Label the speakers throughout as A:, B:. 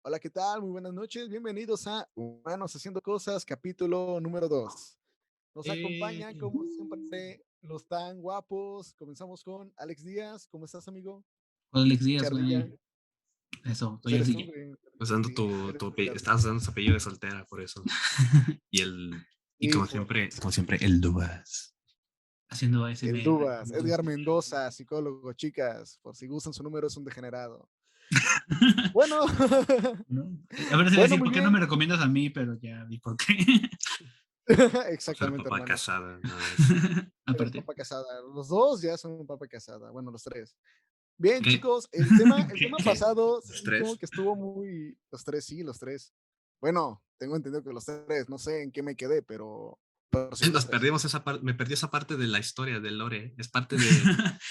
A: Hola, ¿qué tal? Muy buenas noches. Bienvenidos a Humanos Haciendo Cosas, capítulo número 2. Nos acompañan,
B: Eh,
A: como siempre, los tan guapos. Comenzamos con Alex Díaz. ¿Cómo estás, amigo?
B: Hola, Alex Díaz,
A: Chardilla.
B: güey. Eso,
A: Pues
B: soy
A: eres
B: así.
A: tú, güey.
C: Usando
A: Sí, eres Charlie.
C: estabas usando tu apellido de soltera, por eso. Y y
A: Sí, pues,
C: como siempre, el Dubas.
B: Haciendo
A: el
B: ASMR.
A: Dubas, Edgar Mendoza, psicólogo, chicas. Por si gustan su número, es un degenerado. Bueno,
B: ¿No? A ver si
A: bueno,
B: decir,
A: muy
B: ¿por qué no
A: bien.
B: me recomiendas a mí? Pero ya vi por qué.
C: Por ser
A: Exactamente,
C: papá
A: hermano.
C: casada, nada más.
A: Eres
B: Aparte.
A: papa casada. Los dos ya son papa casada. Bueno, los tres. Bien,
C: ¿Qué?
A: chicos, el tema
C: ¿Qué?
A: pasado
C: ¿Los
A: sí como
C: tres?
A: que estuvo muy. Los tres, sí, los tres. Bueno, tengo entendido que los tres, no sé en qué me quedé, pero sí, los
C: Nos
A: tres.
C: perdimos esa parte, me perdí esa parte de la historia del lore. Es parte de. Es,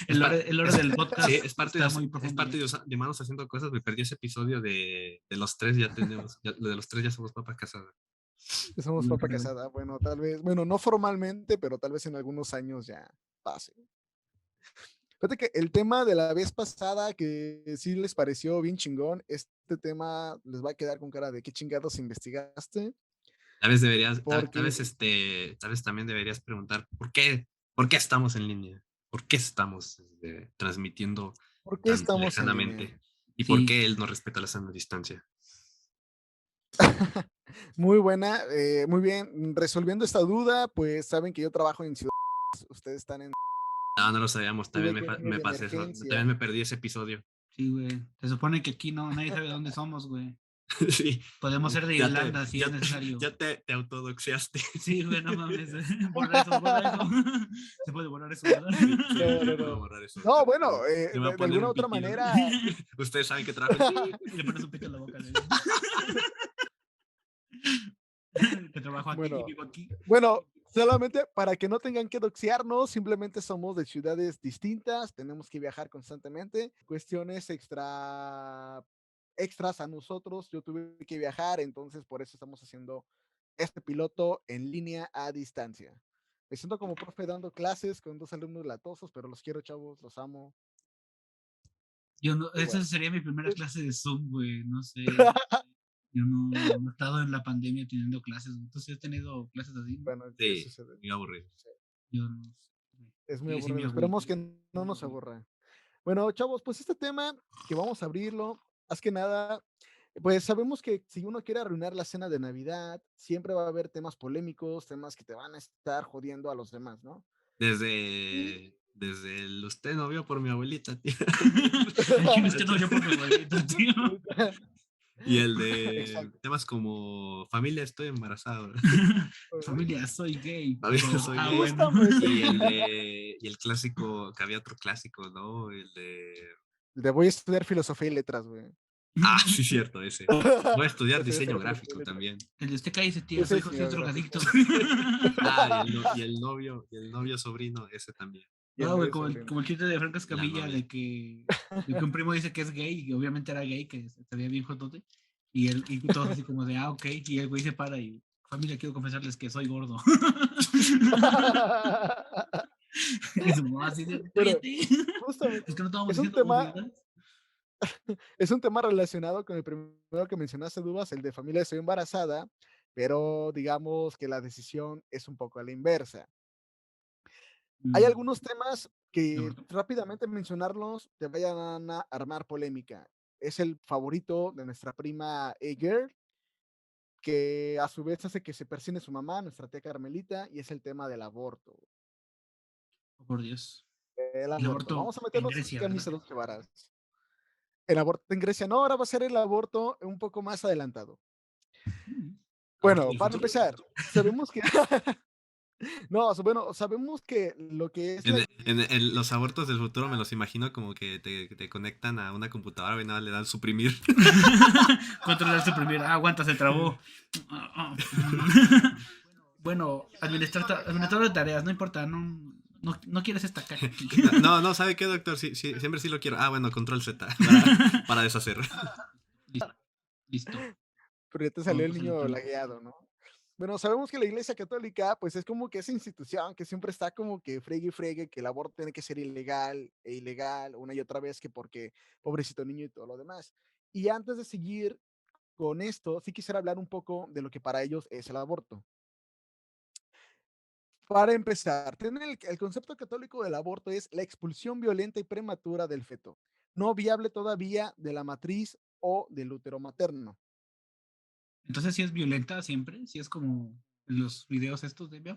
B: El lore
C: es-
B: del
C: sí,
B: podcast está muy
C: es
B: profundo
C: parte
B: ya.
C: de Manos Haciendo Cosas. Me perdí ese episodio de los tres, ya tenemos. De los tres ya somos papá casada.
A: Somos
B: Buen
A: papa
B: pedo.
A: casada. Bueno, tal vez, bueno, no formalmente, pero tal vez en algunos años ya pase. Fíjate que el tema de la vez pasada, que sí les pareció bien chingón, este tema les va a quedar con cara de qué chingados investigaste,
C: Tal vez deberías,
A: porque,
C: tal vez también deberías preguntar por qué estamos en línea, por qué estamos transmitiendo
A: ¿por qué
C: tan
A: estamos en línea?
C: lejanamente y por
B: Sí,
C: qué él no respeta la sana distancia.
A: Muy buena, muy bien. Resolviendo esta duda, pues saben que yo trabajo en ciudad, ustedes están en.
C: No, no lo sabíamos,
A: Tuve
C: también
A: que venir
C: me
A: de
C: pasé eso, también
A: emergencia.
C: me perdí ese episodio.
B: sí, güey. Se supone que aquí no, nadie sabe dónde somos, güey.
C: Sí,
B: Podemos ser de Irlanda si es necesario.
C: te autodoxiaste.
B: Sí, güey, no mames. Borra eso, borra eso. Se puede borrar eso, ¿verdad?
C: Sí, sí,
A: No, no,
C: puedo
A: no.
C: borrar eso.
A: No, bueno,
C: Le voy a
A: de
C: poner
A: alguna
C: un
A: otra
C: pitido.
A: manera.
C: Ustedes saben que trabajo en pi.
B: Y le pones un pito en la boca. Que trabajo aquí y
A: Bueno,
B: vivo aquí.
A: bueno, solamente para que no tengan que doxearnos, simplemente somos de ciudades distintas, tenemos que viajar constantemente. Cuestiones extras a nosotros, yo tuve que viajar, entonces por eso estamos haciendo este piloto en línea a distancia. Me siento como profe dando clases con dos alumnos latosos, pero los quiero, chavos, los amo.
B: Yo no,
A: Y
B: esa
A: bueno.
B: sería mi primera clase de Zoom, güey. No sé. Yo no he estado en la pandemia teniendo clases. Güey. ¿Tú sí has tenido clases así, no?
A: Bueno, ¿qué
C: Sí,
A: sucede?
C: muy aburrido.
A: Sí,
B: Yo no sé. Güey.
A: es muy
B: Sí, sí me
A: aburrido.
B: agüito.
A: Esperemos que no nos aburra. Bueno, chavos, pues este tema que vamos a abrirlo, más que nada, pues sabemos que si uno quiere arruinar la cena de Navidad, siempre va a haber temas polémicos, temas que te van a estar jodiendo a los demás, ¿no? Y
C: Desde el usted no vio por mi abuelita, tío.
B: El chile usted no yo por mi abuelita, tío.
C: Y el de
A: exacto.
C: temas como familia, estoy embarazada.
B: Familia, soy gay.
C: Familia,
B: Pero,
C: soy
B: ah,
C: gay.
B: bueno.
A: Justamente.
C: Y el clásico, que había otro clásico, ¿no? El de.
A: Le voy a estudiar filosofía y letras, güey.
C: Ah, sí, cierto, ese. Voy a estudiar
A: Ese
C: diseño
A: estudiar filosofía y
C: gráfico
A: letras.
C: también.
B: El de usted cállese, tía.
A: Yo
B: Su
A: soy
B: hijo sí es
A: diseñador gráfico.
B: drogadicto.
C: Ah, y el novio sobrino, ese también.
A: Y el
B: No, güey,
A: novio sobrino.
B: como el chiste de Franco
C: La
B: Escamilla
C: novia.
B: de que un primo dice que es gay y obviamente era gay, que se veía bien jotote. Y todos así como de, ah, ok. Y el güey se para y, familia, quiero confesarles que soy gordo. Y su mamá así de,
A: Bueno,
B: cállate.
A: justamente,
B: Es que no estábamos
A: es un
B: diciendo
A: tema
B: obviedades.
A: Es un tema relacionado con el primero que mencionaste, Dubas, el de familia estoy embarazada, pero digamos que la decisión es un poco a la inversa. Hay
B: Mm,
A: algunos temas
B: ¿de
A: que
B: acuerdo?
A: rápidamente mencionarlos te vayan a armar polémica. Es el favorito de nuestra prima A-Girl, que a su vez hace que se persigne su mamá, nuestra tía Carmelita, y es el tema del aborto.
B: Oh, por Dios.
A: El
B: El
A: aborto.
B: aborto
A: Vamos a
B: en
A: meternos en
B: Grecia, ¿verdad?
A: camisa de once varas. El aborto en Grecia. No, ahora va a ser el aborto un poco más adelantado.
B: Mm.
C: ¿Aborto
A: Bueno,
C: del
A: para
C: futuro?
A: empezar, sabemos que no, bueno, sabemos que lo que es la
C: En los abortos del futuro me los imagino como que te conectan a una computadora y nada, le dan suprimir.
B: Controlar suprimir. Ah, aguanta, se trabó. Bueno, administrador de tareas, no importa, no quieres esta caca aquí.
C: No, no, ¿sabe qué, doctor? Sí, sí, siempre sí lo quiero. Ah, bueno, control Z para deshacer.
B: Listo, listo.
A: pero ya te salió el
B: Movimientos
A: niño
B: electrónicos.
A: lagueado, ¿no? Bueno, sabemos que la Iglesia Católica, pues es como que esa institución que siempre está como que fregue y fregue, que el aborto tiene que ser ilegal e ilegal una y otra vez, que porque pobrecito niño y todo lo demás. Y antes de seguir con esto sí quisiera hablar un poco de lo que para ellos es el aborto. Para empezar, tener el concepto católico del aborto es la expulsión violenta y prematura del feto, no viable todavía de la matriz o del útero materno.
B: Entonces, sí es violenta siempre, sí es como los videos estos de mi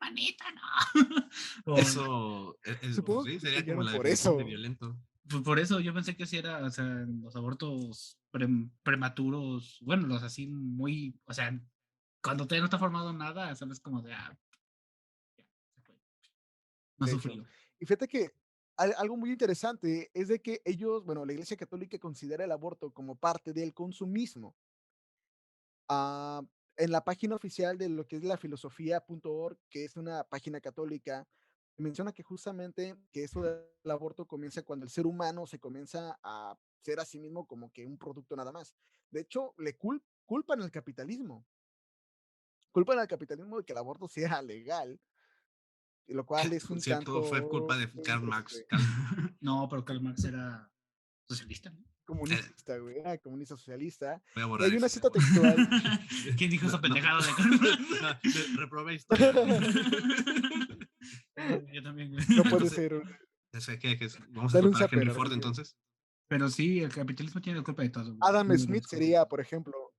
B: manita, no. O,
C: Eso,
A: Supongo
C: sí,
A: que se
C: sería como
A: llaman
C: la
A: por
C: definición de
A: eso.
C: violento.
B: por eso yo pensé que sí era, o sea, los abortos prematuros, bueno, los así muy, o sea, cuando todavía no está formado nada, sabes como de, ya, se fue, no
A: De hecho.
B: sufrió.
A: Y fíjate que algo muy interesante es de que ellos, bueno, la Iglesia Católica considera el aborto como parte del consumismo. Ah, en la página oficial de lo que es la filosofía.org, que es una página católica, menciona que justamente que eso del aborto comienza cuando el ser humano se comienza a ser a sí mismo como que un producto nada más. De hecho, le culpan al capitalismo. Culpan al capitalismo de que el aborto sea legal, lo cual es un
C: Cierto, fue culpa
A: tanto,
C: de Karl Marx.
B: No, pero Karl Marx era socialista, ¿no?
C: Eh,
A: comunista, güey, comunista socialista.
C: Voy a
A: Y
C: borrar
A: hay una
C: ese
A: cita
C: tema.
A: textual.
B: ¿Quién dijo
C: No,
B: esa
C: no,
B: pendejada de Karl
C: no,
B: Marx?
C: reprobé historia.
B: Yo también, güey.
A: No puede
C: Entonces,
A: ser.
C: ¿vamos a
A: Dale un
C: culpar a Henry
A: zapper,
C: Ford
A: Armando.
C: entonces?
B: Pero sí, el capitalismo tiene la culpa de todo, güey.
A: Adam
B: Uno de
A: Smith
B: las cosas.
A: sería, por ejemplo,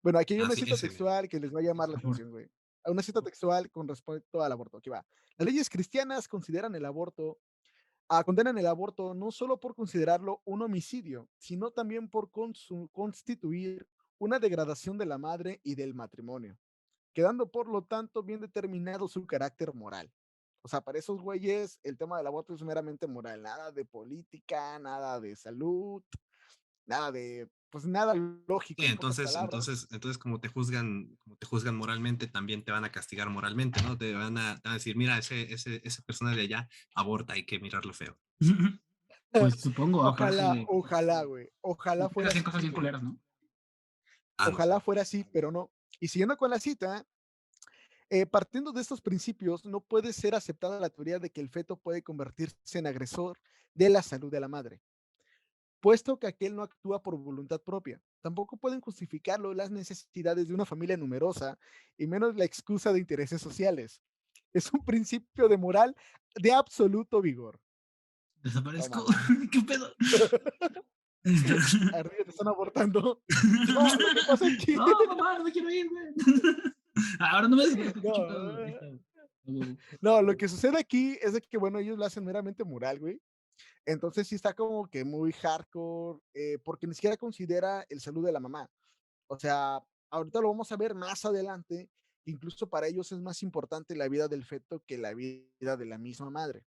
A: bueno, aquí hay
C: Ah,
A: una
C: sí,
A: cita
C: ese, güey.
A: textual que les va a llamar la
B: Aborto.
A: atención, güey. Una cita textual con respecto al aborto. Aquí va. Las leyes cristianas consideran el aborto, condenan el aborto no solo por considerarlo un homicidio, sino también por constituir una degradación de la madre y del matrimonio, quedando por lo tanto bien determinado su carácter moral. O sea, para esos güeyes el tema del aborto es meramente moral, nada de política, nada de salud, nada de, pues nada lógico,
C: Sí,
A: en pocas palabras.
C: entonces como te juzgan moralmente, también te van a castigar moralmente, ¿no? Te van a decir, mira, esa persona de allá aborta, hay que mirarlo feo.
B: Pues supongo,
A: Ojalá,
B: aparte,
A: ojalá, güey. Ojalá
B: que
A: fuera
B: hacían
A: así,
B: cosas bien
A: güey.
B: culeras, ¿no?
C: Ah, no sé.
A: Ojalá fuera así, pero no. Y siguiendo con la cita, partiendo de estos principios, no puede ser aceptada la teoría de que el feto puede convertirse en agresor de la salud de la madre, puesto que aquel no actúa por voluntad propia. Tampoco pueden justificarlo las necesidades de una familia numerosa y menos la excusa de intereses sociales. Es un principio de moral de absoluto vigor.
B: Desaparezco.
A: Tómala.
B: ¿Qué pedo?
A: Arriba te están abortando. No, lo que pasa aquí.
B: No, mamá, no me quiero ir, güey. Ahora no me desaparezco, qué
A: No,
B: chingado. Ahí está, güey.
A: no, lo que sucede aquí es de que, bueno, ellos lo hacen meramente moral, güey. Entonces sí está como que muy hardcore, porque ni siquiera considera el salud de la mamá. O sea, ahorita lo vamos a ver más adelante. Incluso para ellos es más importante la vida del feto que la vida de la misma madre.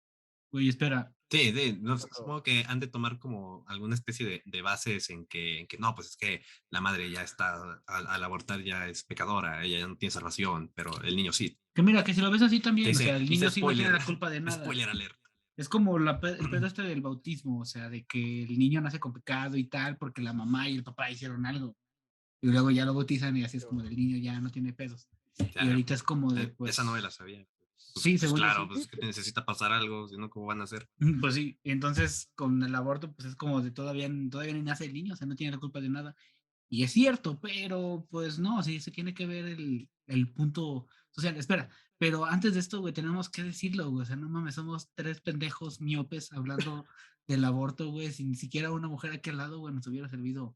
B: Güey, espera.
C: Sí, no,
A: Pero,
C: supongo que han de tomar como alguna especie de bases en que no, pues es que la madre ya está, al abortar ya es pecadora, ella ya no tiene salvación, pero el niño sí.
B: Que mira, que si lo ves así también, o sea, el
C: Dice
B: niño sí no tiene
C: spoiler,
B: la culpa de nada.
C: spoiler alert.
B: Es como el pedo este del bautismo, o sea, de que el niño nace con pecado y tal, porque la mamá y el papá hicieron algo. Y luego ya lo bautizan y así es como del niño ya no tiene pedos.
C: O
B: Y
C: sea,
B: ahorita es como de,
C: esa no me
B: pues,
C: la sabía.
B: sí,
C: Pues
B: según yo
C: claro,
B: sí.
C: pues es que te necesita pasar algo, si no, ¿cómo van a hacer?
B: Pues sí, y entonces con el aborto, pues es como de todavía ni nace el niño, o sea, no tiene la culpa de nada. Y es cierto, pero pues no, sí, se tiene que ver el punto social. Espera, pero antes de esto, güey, tenemos que decirlo, güey, o sea, no mames, somos tres pendejos miopes hablando del aborto, güey, si ni siquiera una mujer aquí al lado, güey, nos hubiera servido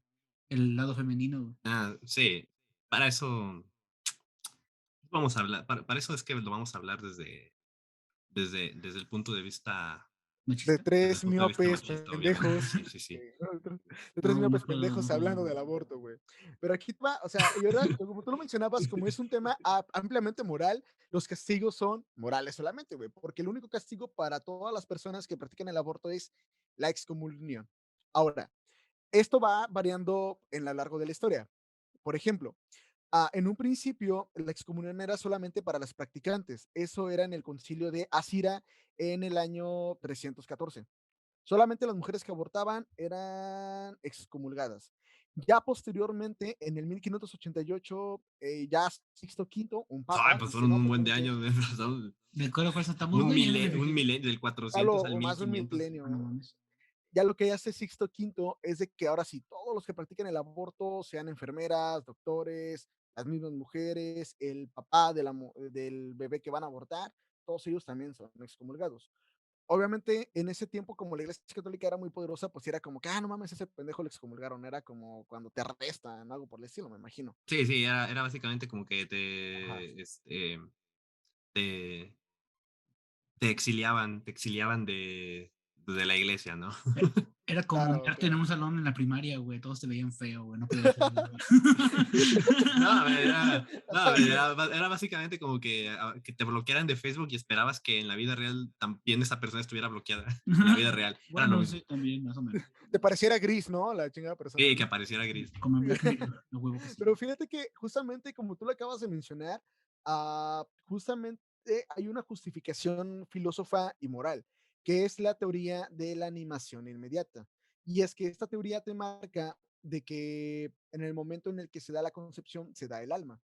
B: el lado femenino, güey.
C: Ah, sí, para eso vamos a hablar, para eso es que lo vamos a hablar desde el punto de vista,
A: de
B: ¿Machista?
C: desde el
A: tres
C: punto de vista
A: miopes
C: machista, obviamente.
A: pendejos.
C: Sí, sí, sí.
A: De tres
B: No, no
A: miopes
B: puedo, no
A: pendejos
B: puedo,
A: hablando
B: güey.
A: del aborto, güey. Pero aquí va, o sea, y verdad, como tú lo mencionabas, como es un tema ampliamente moral, los castigos son morales solamente, güey, porque el único castigo para todas las personas que practican el aborto es la excomunión. Ahora, esto va variando en lo largo de la historia. Por ejemplo, en un principio, la excomunión era solamente para las practicantes. Eso era en el concilio de Asira en el año 314. Solamente las mujeres que abortaban eran excomulgadas. Ya posteriormente, en el 1588, ya Sixto V, un
C: Ay,
A: papa,
C: pues
A: dice,
C: fueron
A: no,
C: un
A: pues
C: buen de
A: saben qué,
C: años,
B: ¿De acuerdo cuál estamos, güey? Ya ni me
C: un
B: fijé.
C: milenio, del
A: a
C: 400
A: lo
C: al
A: o más de un
C: 1500.
B: Ah, no
A: milenio.
B: mames.
A: ya lo que hace Sixto Quinto es de que ahora sí, todos los que practican el aborto, sean enfermeras, doctores, las mismas mujeres, el papá del bebé que van a abortar, todos ellos también son excomulgados. Obviamente, en ese tiempo, como la iglesia católica era muy poderosa, pues era como que, no mames, ese pendejo lo excomulgaron. Era como cuando te arrestan, algo por el estilo, me imagino.
C: Sí, sí, era básicamente como que
A: Ajá.
C: te, te exiliaban de la iglesia, ¿no?
B: Era como
A: Claro,
B: mirarte en
A: claro.
B: un salón en la primaria, güey. Todos te veían feo, güey. No podías hacer nada.
C: No, a ver, era básicamente como que te bloquearan de Facebook y esperabas que en la vida real también esa persona estuviera bloqueada. En la vida real. Era lo
B: Bueno,
C: mismo.
B: sí, también, más o menos.
A: Te pareciera gris, ¿no? La chingada persona.
C: Sí, que apareciera gris.
B: Como en Black Mirror, lo huevo que sí.
A: Pero fíjate que justamente como tú lo acabas de mencionar, justamente hay una justificación filósofa y moral, que es la teoría de la animación inmediata. Y es que esta teoría te marca de que en el momento en el que se da la concepción, se da el alma.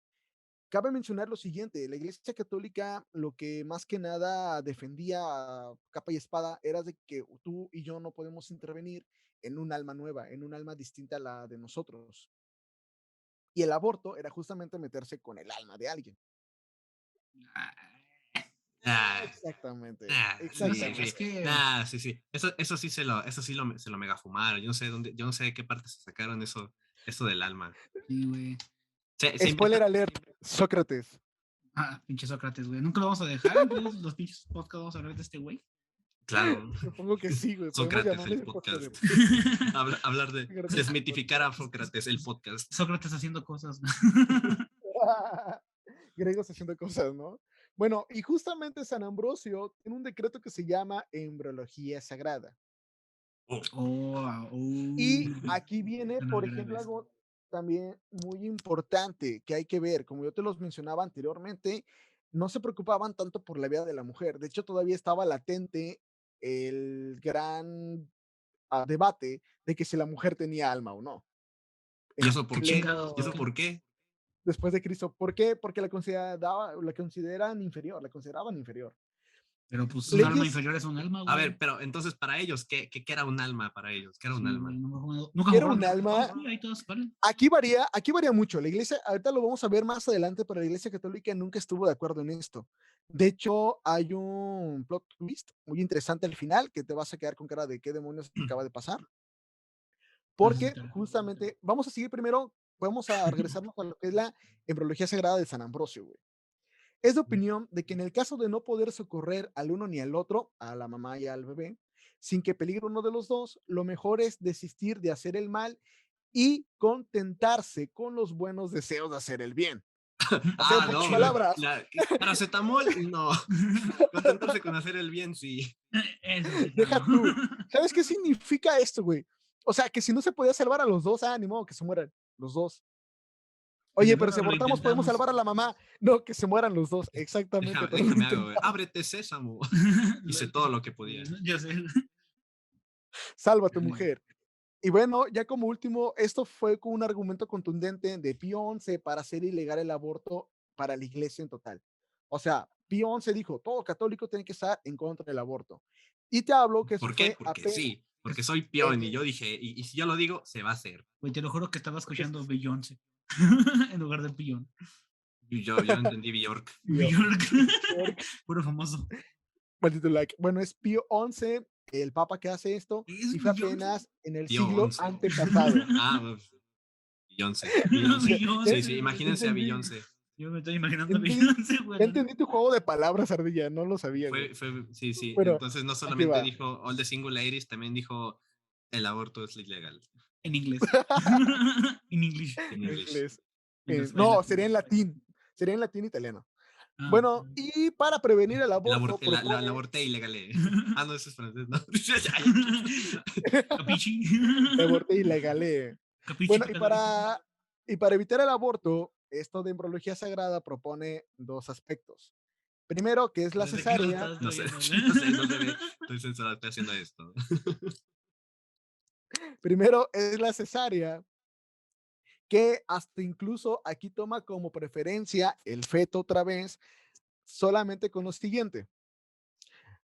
A: Cabe mencionar lo siguiente, la Iglesia Católica lo que más que nada defendía a capa y espada era de que tú y yo no podemos intervenir en un alma nueva, en un alma distinta a la de nosotros. Y el aborto era justamente meterse con el alma de alguien.
C: Ah,
A: Exactamente,
C: sí,
B: Es
C: sí.
A: exactamente.
B: que,
C: Sí, sí. Eso sí se lo mega fumaron. Yo no sé de qué parte se sacaron eso del alma.
B: sí, güey.
C: Se
A: Spoiler
C: inventa.
A: alert, Sócrates.
B: Pinche Sócrates, güey. Nunca lo vamos a dejar. Entonces, los pinches podcasts vamos a hablar de este güey.
C: Claro.
A: Supongo que sí, güey. Podemos
C: Sócrates,
A: llamarle
C: el
A: el podcast
C: podcast.
A: de
C: Hablar de
A: Sócrates, el
C: desmitificar a
A: podcast.
C: Sócrates, el podcast.
B: Sócrates haciendo cosas.
A: Griegos haciendo cosas, ¿no? Bueno, y justamente San Ambrosio tiene un decreto que se llama embriología sagrada. Y aquí viene,
B: No me
A: por
B: agrada
A: ejemplo,
B: eso.
A: algo también muy importante que hay que ver. Como yo te los mencionaba anteriormente, no se preocupaban tanto por la vida de la mujer. De hecho, todavía estaba latente el gran debate de que si la mujer tenía alma o no.
C: ¿Y
A: En
C: eso por
B: ¿Qué
C: qué?
B: chingados?
C: ¿Y
B: ¿Por
C: eso
B: qué?
C: por qué?
A: después de Cristo. ¿Por qué? Porque la consideraban inferior, la consideraban inferior.
B: Pero pues un alma
A: Leyes,
B: inferior es un alma,
C: A ver,
B: güey.
C: pero entonces para ellos, ¿qué era un alma para ellos? ¿Qué era un
B: Sí, güey.
C: alma?
B: Nunca
A: era
B: jugaron
A: un
B: Dragon Ball,
A: alma.
B: sí, ahí todos valen.
A: Aquí varía mucho. La iglesia, ahorita lo vamos a ver más adelante, pero la iglesia católica nunca estuvo de acuerdo en esto. De hecho, hay un plot twist muy interesante al final que te vas a quedar con cara de qué demonios acaba de pasar. Porque
B: Necesitará.
A: justamente, vamos a seguir primero, vamos a regresarnos a lo que es la embriología sagrada de San Ambrosio, güey. Es de opinión de que en el caso de no poder socorrer al uno ni al otro, a la mamá y al bebé, sin que peligre uno de los dos, lo mejor es desistir de hacer el mal y contentarse con los buenos deseos de hacer el bien. O sea, en
C: Ah,
A: pocas
C: no,
A: palabras,
C: paracetamol, no. Contentarse con hacer el bien, sí.
B: Eso sí,
A: deja
B: no.
A: tú. ¿Sabes qué significa esto, güey? O sea, que si no se podía salvar a los dos, ni modo que se mueran los dos.
B: Pues de
A: Oye, pero si
B: perro lo
A: abortamos, podemos
B: intentamos.
A: salvar a la mamá. No, que se mueran los dos. Exactamente, pero lo
C: Déjame hago, güey.
A: intentamos.
C: Ábrete, sésamo. Hice todo lo que podía.
B: Yo sé.
A: Salva a tu mujer. Y bueno, ya como último, esto fue con un argumento contundente de Pío XI para hacer ilegal el aborto para la iglesia en total. O sea, Pío XI dijo, todo católico tiene que estar en contra del aborto. Y te hablo que eso
C: ¿Por qué?
A: fue
C: Porque
A: apenas
C: sí. Porque soy
A: en
C: peón y
A: el...
C: yo dije, y si yo lo digo, se va a hacer.
B: Güey, te lo juro que estaba
A: Porque
B: escuchando Beyoncé en lugar de Pillón.
C: Y yo entendí Bjork.
B: Bjork.
A: York,
B: Puro famoso.
A: maldito like. Bueno, es Pío XI, el papa que hace esto,
B: ¿Es
A: y fue
B: Beyoncé?
A: apenas en el
C: Tío
A: siglo
C: 11.
A: antepasado.
C: Pues, Beyoncé. Beyoncé.
A: Ya,
C: Sí, sí,
B: Beyoncé, güey.
A: ya
C: imagínense a
A: entendí,
C: Beyoncé.
B: Yo me estoy imaginando a
A: entendí,
B: Beyoncé, güey.
A: ya entendí tu juego de palabras, Ardilla, no lo sabía, güey.
C: Sí, sí.
A: Bueno,
C: Entonces no
A: aquí
C: solamente
A: va.
C: dijo All the Single Ladies, también dijo el aborto es ilegal.
B: En inglés. En English.
C: En
A: En
C: inglés.
A: inglés.
B: En
A: No,
B: latín.
A: sería en latín. Sería en latín italiano.
B: Ah,
A: Bueno, y para prevenir el aborto,
C: La
A: propone
C: aborté ilegal. No, eso es francés, ¿no?
B: Capichi.
A: el aborto ilegal.
B: Capichi,
A: Bueno,
B: pecadores.
A: y para evitar el aborto, esto de embriología sagrada propone dos aspectos. Primero, que es la
B: ¿Desde qué lo
A: cesárea.
B: estás
C: No sé,
B: trayendo?
C: no se ve. Estoy censurado, estoy haciendo esto.
A: Primero es la cesárea, que hasta incluso aquí toma como preferencia el feto otra vez, solamente con lo siguiente.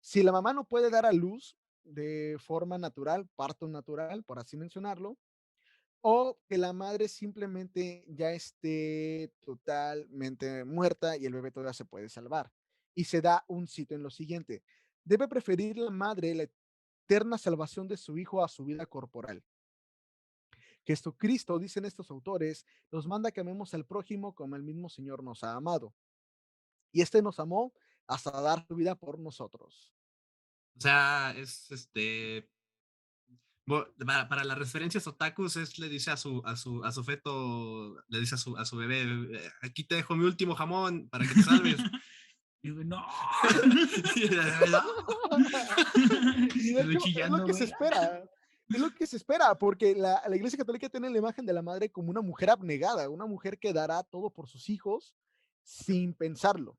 A: Si la mamá no puede dar a luz, de forma natural, parto natural, por así mencionarlo, o que la madre simplemente ya esté totalmente muerta y el bebé todavía se puede salvar. Y se da un cito en lo siguiente: debe preferir la madre la eterna salvación de su hijo a su vida corporal. Jesucristo, dicen estos autores, nos manda que amemos al prójimo como el mismo Señor nos ha amado. Y este nos amó hasta dar su vida por nosotros.
C: O sea, es para las referencias otakus, le dice a su feto, le dice a su bebé, aquí te dejo mi último jamón para que te salves.
B: Y güey, no.
C: Y el bebé, "No".
A: Y de
B: El güey
A: hecho, es lo
B: chillando,
A: que se
B: güey.
A: espera. Es lo que se espera, porque la Iglesia Católica tiene la imagen de la madre como una mujer abnegada, una mujer que dará todo por sus hijos sin pensarlo.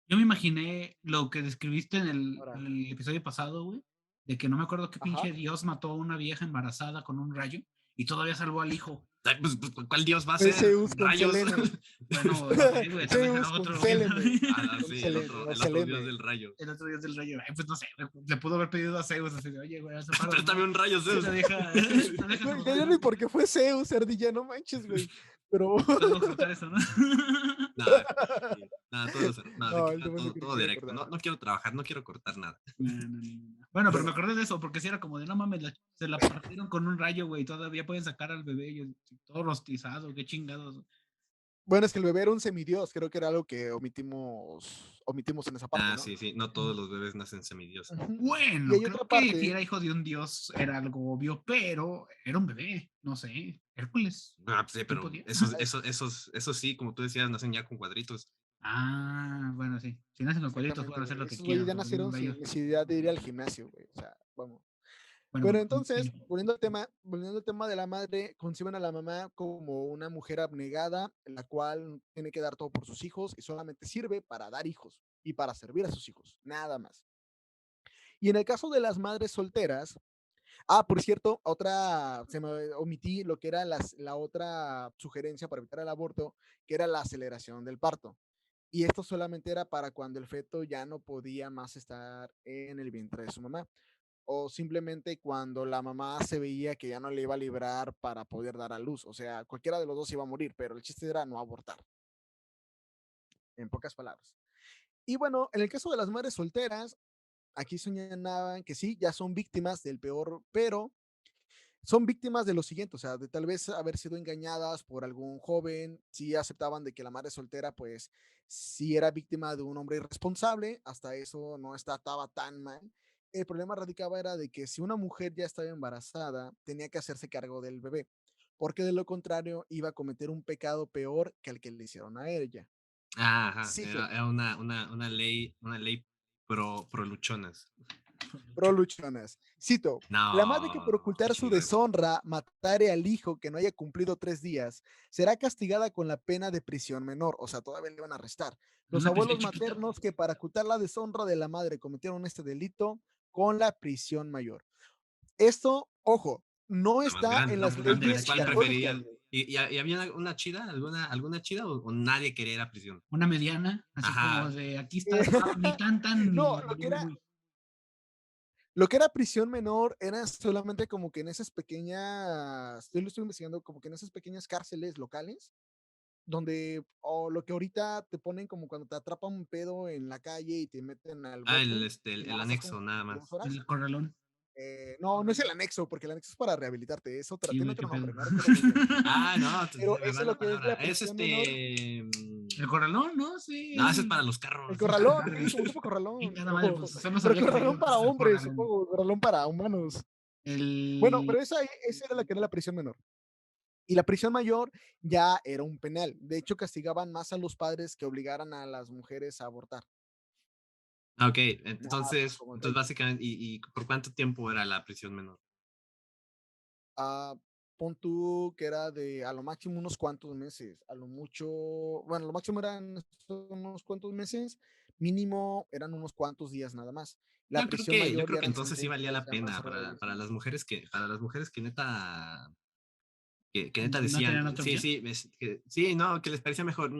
B: Yo me imaginé lo que describiste en
A: Ahora,
B: el episodio pasado, güey, de que no me acuerdo qué
A: ajá.
B: pinche Dios mató a una vieja embarazada con un rayo y todavía salvó al hijo.
C: Ay, pues, ¿cuál dios va a
A: Fue
C: ser?
A: Zeus con
C: Rayos.
A: Selene.
B: Bueno, no sé, güey, tal vez era
A: Zeus con
B: otro, quién sabe.
A: Selene.
C: Ah,
A: Con
C: sí,
A: Selene, o
C: el otro dios
A: Selene.
C: del rayo.
B: El otro dios del rayo. Ay, pues no sé, le pudo haber pedido a Zeus así de, oye, güey, haz paro,
C: Préstame
B: ¿no?
C: un rayo, Zeus.
B: Esta vieja, esta vieja
A: Güey,
B: se
A: ya ni porque fue Zeus, ardilla, no manches, güey. Pero.
B: podemos cortar eso, ¿no?
C: Nada, nada,
A: No,
C: aquí
A: el tema se
C: todo
A: quiere
C: directo.
A: acordar.
C: No quiero trabajar, no quiero cortar nada.
B: No. Bueno, pero me
A: Bueno,
B: acordé de eso, porque si era como de, no mames, se la partieron con un rayo, güey, todavía pueden sacar al bebé, y todo rostizado, qué chingados.
A: bueno, es que el bebé era un semidios, creo que era algo que omitimos en esa parte,
C: Ah,
A: ¿no?
C: sí, no todos los bebés nacen semidioses.
A: Ujú. Y
B: Bueno,
A: hay
B: creo
A: otra
B: que si
A: parte,
B: era hijo de un dios era algo obvio, pero era un bebé, no sé, Hércules,
C: Ah, pues sí,
B: sí
C: pero
B: podía.
C: esos sí, como tú decías, nacen ya con cuadritos.
B: Ah, bueno, sí, si nacen los cuadritos
A: exactamente,
B: pueden hacer
A: güey.
B: lo que
A: Esos güeyes
B: quieran,
A: ya
B: porque un
A: nacieron
B: rayo.
A: sin necesidad de ir al gimnasio, güey. O sea, vamos. Bueno,
B: Bueno,
A: entonces,
B: sí.
A: volviendo al tema de la madre, conciben a la mamá como una mujer abnegada, en la cual tiene que dar todo por sus hijos y solamente sirve para dar hijos y para servir a sus hijos, nada más. Y en el caso de las madres solteras, por cierto, se me omití lo que era la otra sugerencia para evitar el aborto, que era la aceleración del parto. Y esto solamente era para cuando el feto ya no podía más estar en el vientre de su mamá. O simplemente cuando la mamá se veía que ya no le iba a librar para poder dar a luz. O sea, cualquiera de los dos iba a morir, pero el chiste era no abortar, en pocas palabras. Y bueno, en el caso de las madres solteras, aquí señalaban que sí, ya son víctimas del peor, pero son víctimas de lo siguiente, o sea, de tal vez haber sido engañadas por algún joven, sí aceptaban de que la madre soltera, pues, sí era víctima de un hombre irresponsable, hasta eso no estaba tan mal. El problema radicaba era de que si una mujer ya estaba embarazada, tenía que hacerse cargo del bebé, porque de lo contrario iba a cometer un pecado peor que el que le hicieron a ella.
C: Ah, ajá,
A: Cito,
C: era una ley pro luchonas.
A: pro luchonas. Cito, la madre que por
C: No, qué
A: ocultar su
C: chingada.
A: deshonra matare al hijo que no haya cumplido 3 días, será castigada con la pena de prisión menor. O sea, todavía le van a arrestar. Los
B: Una prisión
A: abuelos
B: chiquita.
A: maternos que para ocultar la deshonra de la madre cometieron este delito con la prisión mayor. Esto, ojo, no está en
B: La
A: las
B: más grande, la
A: leyes
C: ¿Cuál
B: chida.
A: católicas.
C: preferirías? ¿Y había una chida? ¿Alguna chida o nadie quería ir a prisión?
B: Una mediana, así como
C: Ajá.
B: de aquí está, ni tan tan,
A: No,
B: ni muy, muy.
A: lo que era prisión menor era solamente como que en esas pequeñas, yo lo estoy investigando, como que en esas pequeñas cárceles locales donde, o lo que ahorita te ponen como cuando te atrapan un pedo en la calle y te meten al
C: Ah,
A: bote y nada
C: el
A: más estás como
C: anexo, nada
A: por dos
C: más.
A: horas.
B: El corralón.
A: No, no es el anexo, porque el anexo es para rehabilitarte, es otra,
B: Sí,
A: tiene
B: güey, qué
A: otro
B: pedo.
A: nombre, no recuerdo muy bien.
C: Ah, no,
A: Pero
C: me
A: ese
C: va
A: es lo
C: la
A: que es
C: palabra.
A: la prisión menor.
B: El corralón, ¿no? Sí,
C: No, ese es para los
A: El
C: carros.
A: corralón, sí, como tipo
B: Y
A: corralón,
B: nada
A: pero,
B: madre, pues usted no
A: pero
B: sabía que se iba
A: corralón
B: a
A: para
B: hacer
A: hombres,
B: corralón.
A: supongo, corralón para humanos. Bueno,
B: El.
A: pero esa era la que era la prisión menor. Y la prisión mayor ya era un penal. De hecho, castigaban más a los padres que obligaran a las mujeres a abortar.
C: Ah, ok,
A: Nada más como
C: entonces
A: detalle.
C: básicamente, ¿y por cuánto tiempo era la prisión menor?
A: Ah, pon tú que era de a lo máximo unos cuantos meses, a lo mucho, bueno, lo máximo eran unos cuantos meses, mínimo eran unos cuantos días nada más. La prisión
C: Yo
A: mayor
C: creo
A: ya
C: que
A: eran
C: entonces sí valía
A: sentencias
C: la
A: ya más
C: pena
A: revolucionarias.
C: para las mujeres que neta
B: No
C: decían,
B: tenían otra
C: sí,
B: opción.
C: sí, sí, no, que les parecía mejor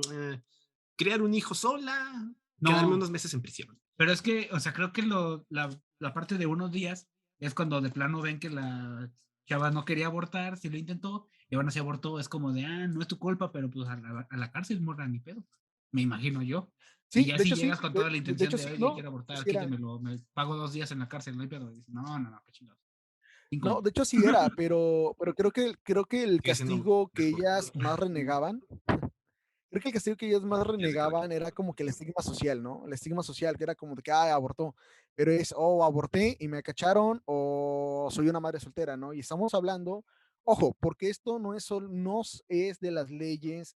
C: criar un hijo sola, quedarme
B: No,
C: unos meses en prisión.
B: pero es que, o sea, creo que la parte de unos días Es cuando de plano ven que la chava no quería abortar, si lo intentó, y aún así abortó, es como de, no es tu culpa, pero pues a la cárcel, morra, ni pedo. Me imagino yo. Y
A: Sí,
B: ya
A: de
B: si
A: hecho sí,
B: llegas con toda la
A: de
B: intención
A: hecho
B: de,
A: sí,
B: oye,
A: no,
B: quiero abortar,
A: sí era.
B: quítemelo, me pago 2 días en la cárcel, no hay pedo. Y dice, no, qué chingados. 5 años.
A: No, de hecho sí era, pero creo que el
C: Sigue siendo
A: castigo que
C: mejor.
A: ellas más renegaban, creo que el castigo que ellas más
C: Ya sé cada
A: renegaban
C: quien.
A: era como que el estigma social, ¿no? El estigma social, que era como de que, abortó, pero es, aborté y me cacharon, o soy una madre soltera, ¿no? Y estamos hablando, ojo, porque esto no es de las leyes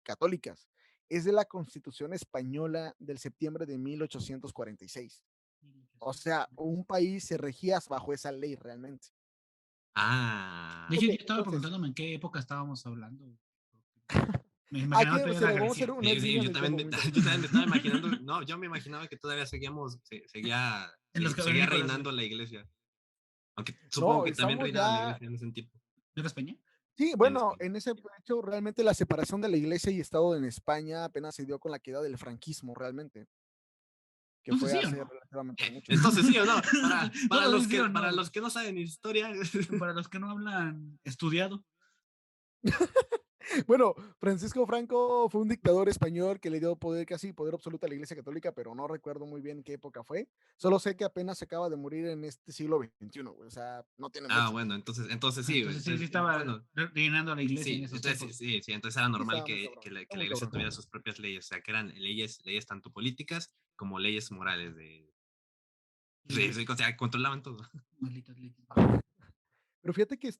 A: católicas, es de la Constitución española del septiembre de 1846. O sea, un país se regía bajo esa ley realmente.
B: De
C: Ah,
B: hecho,
A: Ok,
B: yo estaba
A: entonces,
B: preguntándome en qué época estábamos hablando. Me
A: aquí
B: imaginaba todavía la
A: vamos a hacer
B: Grecia.
A: una
C: sí, sí,
A: línea del tiempo muy
C: yo
A: interesante.
C: también me estaba imaginando, no, yo me imaginaba que todavía
B: En los
C: seguía
B: cavernícolas.
C: reinando la iglesia. Aunque supongo
A: No,
C: que también
A: estamos
C: reinaba la
A: ya.
C: iglesia en ese tiempo,
B: ¿No era España?
A: Sí,
C: en
A: bueno,
C: España.
A: en ese hecho, realmente la separación de la iglesia y Estado en España apenas se dio con la queda del franquismo, realmente, que
B: Entonces
A: fue
B: sí o
A: hace
B: no.
A: relativamente no mucho.
C: Entonces, sí o no,
B: Entonces sí o
C: para
B: no.
C: los que no saben historia,
B: Para los que no hablan estudiado.
A: Bueno, Francisco Franco fue un dictador español que le dio poder, casi poder absoluto a la Iglesia Católica, pero no recuerdo muy bien en qué época fue. Solo sé que apenas se acaba de morir en este siglo XXI, güey, o sea, no tiene mucho.
C: bueno, entonces sí, güey,
B: Entonces sí, sí
C: entonces,
B: estaba
C: bueno,
B: reinando a la iglesia en
C: sí,
B: esos
C: entonces
B: tiempos.
C: sí, entonces era
A: Sí,
C: normal
A: estaba muy cabrón,
C: que
A: está
C: la
A: muy
C: iglesia
A: cabrón.
C: tuviera sus propias leyes, o sea, que eran leyes tanto políticas como leyes morales sí,
B: Leyes
C: sí, o sea, controlaban todo.
B: malditas leyes.
A: Pero fíjate que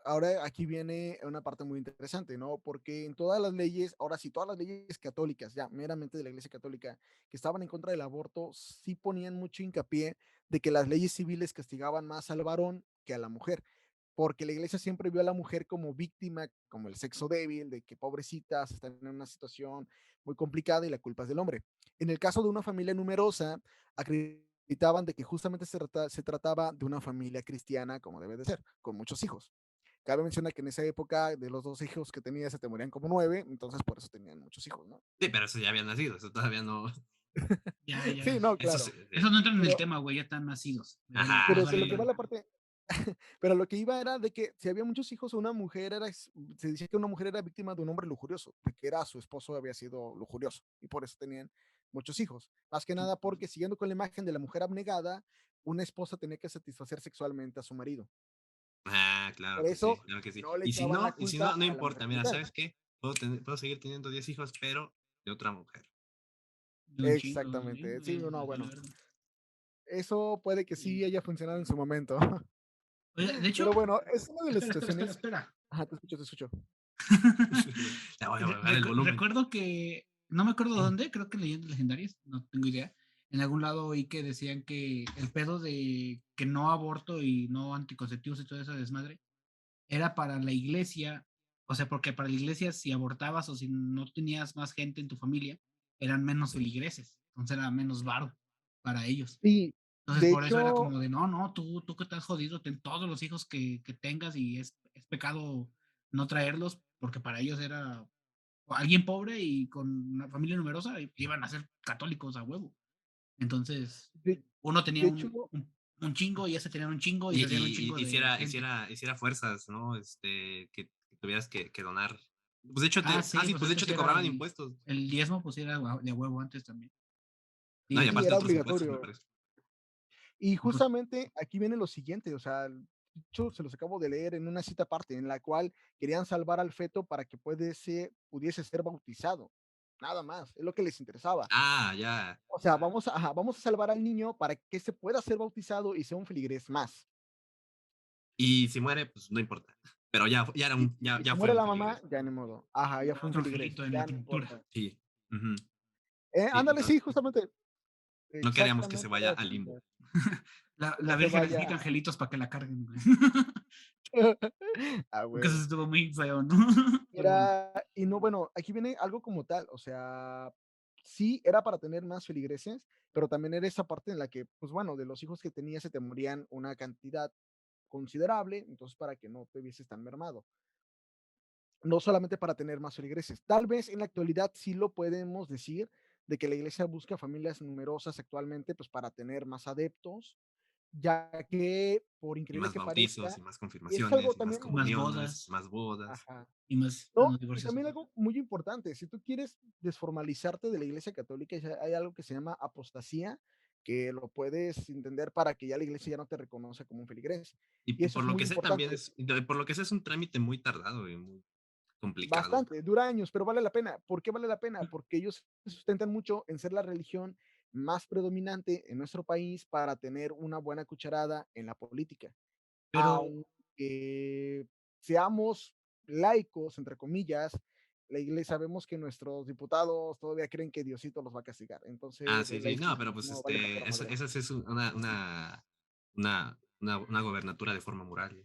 A: ahora aquí viene una parte muy interesante, ¿no? Porque en todas las leyes, ahora sí, todas las leyes católicas, ya meramente de la Iglesia Católica, que estaban en contra del aborto, sí ponían mucho hincapié de que las leyes civiles castigaban más al varón que a la mujer, porque la Iglesia siempre vio a la mujer como víctima, como el sexo débil, de que pobrecitas están en una situación muy complicada y la culpa es del hombre. En el caso de una familia numerosa, acreditaban de que justamente se trataba de una familia cristiana como debe de ser, con muchos hijos. Cabe mencionar que en esa época de los 2 hijos que tenía se te morían como 9, entonces por eso tenían muchos hijos, ¿no?
C: Sí, pero eso ya había nacido, eso todavía no.
B: Ya.
A: Sí, no,
C: Eso
A: claro.
B: Eso no entra en el
A: Pero,
B: tema, güey, ya están nacidos.
C: ajá,
B: Les
A: pero de
B: vale
A: lo que va
B: verga.
A: la parte, pero lo que iba era de que si había muchos hijos, una mujer se decía que una mujer era víctima de un hombre lujurioso, de que era su esposo había sido lujurioso y por eso tenían muchos hijos. Más que nada porque siguiendo con la imagen de la mujer abnegada, una esposa tenía que satisfacer sexualmente a su marido.
C: claro
A: Por
C: que
A: eso
C: sí, claro que sí.
A: no le echaban la
C: Y si
A: culpa
C: no, no
A: a la mujer
C: importa,
A: como
C: mira,
A: tal.
C: ¿sabes qué? Puedo seguir teniendo 10 hijos, pero de otra mujer.
B: De un chingo, ¿sí?
A: Exactamente. Sí, no,
B: Les vale
A: bueno,
B: verga.
A: eso puede que
B: Y-
A: sí haya funcionado en su momento.
B: Oye, de hecho,
A: Pero bueno, es una de las
B: espera,
A: situaciones.
B: espera.
A: Ajá, te escucho, te escucho.
C: Le voy a bajar el volumen.
B: Recuerdo que, no me acuerdo dónde, creo que en Leyendas Legendarias, no tengo idea. En algún lado oí que decían que el pedo de que no aborto y no anticonceptivos y todo eso desmadre era para la iglesia, o sea, porque para la iglesia si abortabas o si no tenías más gente en tu familia, eran menos feligreses, entonces era menos varo para ellos.
A: Sí,
B: Entonces
A: de
B: por eso era
A: hecho,
B: como de, no, tú que estás jodido, ten todos los hijos que tengas y es pecado no traerlos, porque para ellos era alguien pobre y con una familia numerosa iban a ser católicos a huevo. Entonces,
A: de,
B: uno tenía
A: de hecho,
B: un chingo y ese tenían un chingo y se hacían un chingo de gente.
C: Hiciera fuerzas, ¿no? Que tuvieras que donar. Pues de hecho,
B: Sí,
C: pues
B: pues
C: de
B: es que
C: hecho
B: sí
C: te
B: era
C: cobraban impuestos.
B: el diezmo, pues sí era de huevo antes también.
C: No, y
B: Sí,
A: sí,
C: aparte
A: era
C: otros impuestos, me
A: obligatorio.
C: parece.
A: Y
B: pues,
A: justamente aquí viene lo siguiente, o sea, de hecho, se los acabo de leer en una cita aparte, en la cual querían salvar al feto para que pudiese ser bautizado. Nada más, es lo que les interesaba.
C: Ya.
A: O sea, vamos a salvar al niño para que se pueda ser bautizado y sea un feligrés más.
C: Y si muere, pues no importa. Pero
A: Y
C: ya
A: si
C: fue
A: muere
C: un
A: la mamá,
C: feligrés.
A: ya ni modo. Ajá, ya
B: era
A: fue un
B: otro
A: feligrés,
B: angelito en la
A: ya no
B: pintura.
A: importa.
C: Sí. Ujú. Sí,
A: Ándale, sí,
C: entonces,
A: justamente.
C: no queríamos que se
A: Exactamente,
C: vaya
A: era
C: al limbo.
A: eso.
B: La
A: Ya se
B: Virgen necesita
A: vaya.
B: angelitos para que la carguen, güey.
A: A
B: Porque eso
A: huevo.
B: estuvo muy feo, ¿no? Pero bueno.
A: Y no, bueno, aquí viene algo como tal, o sea, sí era para tener más feligreses, pero también era esa parte en la que, pues bueno, de los hijos que tenía se te morían una cantidad considerable, entonces para que no te vieses tan mermado. No solamente para tener más feligreses. Tal vez en la actualidad sí lo podemos decir de que la iglesia busca familias numerosas actualmente, pues para tener más adeptos, ya que, por
C: Y
A: increíble
C: más
A: que
C: bautizos,
A: parezca,
C: y más
A: es algo
C: confirmaciones, y más
A: también
B: Y más
A: muy,
C: comuniones,
B: bodas
C: más bodas.
A: ajá,
B: y más,
A: ¿no? Y
B: divorcios.
A: también algo muy importante, si tú quieres desformalizarte de la Iglesia Católica, hay algo que se llama apostasía, que lo puedes entender para que ya la Iglesia ya no te reconoce como un feligrés. Y
C: Y
A: eso
C: por
A: es
C: lo
A: muy
C: que sé también
A: importante.
C: es, por lo que sé es un trámite muy tardado y muy complicado.
A: Bastante, dura años, pero vale la pena. ¿Por qué vale la pena? Porque ellos se sustentan mucho en ser la religión más predominante en nuestro país para tener una buena cucharada en la política.
B: Pero,
A: Aunque seamos laicos, entre comillas, la iglesia sabemos que nuestros diputados todavía creen que Diosito los va a castigar.
C: Ah,
A: Entonces,
C: sí,
A: el
C: sí, no, pero pues
A: laicismo vale para madre.
C: esa sí es una gobernatura de forma moral.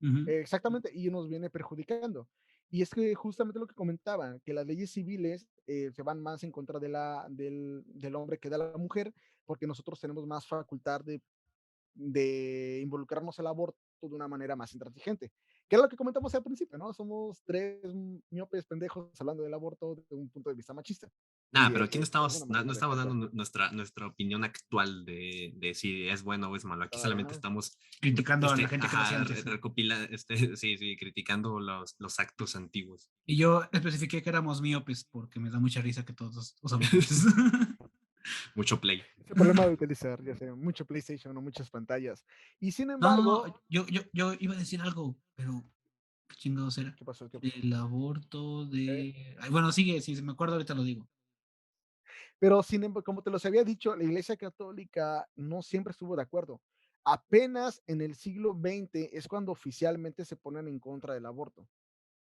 B: ujú,
A: Exactamente, y nos viene perjudicando. Y es que justamente lo que comentaba, que las leyes civiles se van más en contra del hombre que de la mujer, porque nosotros tenemos más facultad de involucrarnos al aborto de una manera más intransigente. Que es lo que comentamos al principio, ¿no? Somos tres miopes pendejos hablando del aborto desde un punto de vista machista y
C: Nada, pero
A: de
C: aquí no
A: que de
C: estamos,
A: alguna
C: no
A: manera
C: estamos
A: defiende.
C: dando nuestra opinión actual de si es bueno o es malo. Aquí
A: Todavía
C: solamente
A: no.
C: estamos,
B: criticando a la gente que lo hacía
C: ajá,
B: antes.
C: sí, sí, criticando los actos antiguos.
B: Y yo especifiqué que éramos míopes porque me da mucha risa que todos usamos lentes.
C: Mucho play.
A: Ese problema de utilizar, ya sea, mucho PlayStation o muchas pantallas. Y sin
B: No, no, no,
A: embargo,
B: yo iba a decir algo, pero ¿qué chingados era?
A: ¿qué pasó? ¿Qué pasó?
B: Del aborto,
A: Eh,
B: de... Ay, bueno, sigue, si me acuerdo ahorita lo digo.
A: Pero sin embargo, como te los había dicho, la Iglesia Católica no siempre estuvo de acuerdo. Apenas en el siglo XX es cuando oficialmente se ponen en contra del aborto.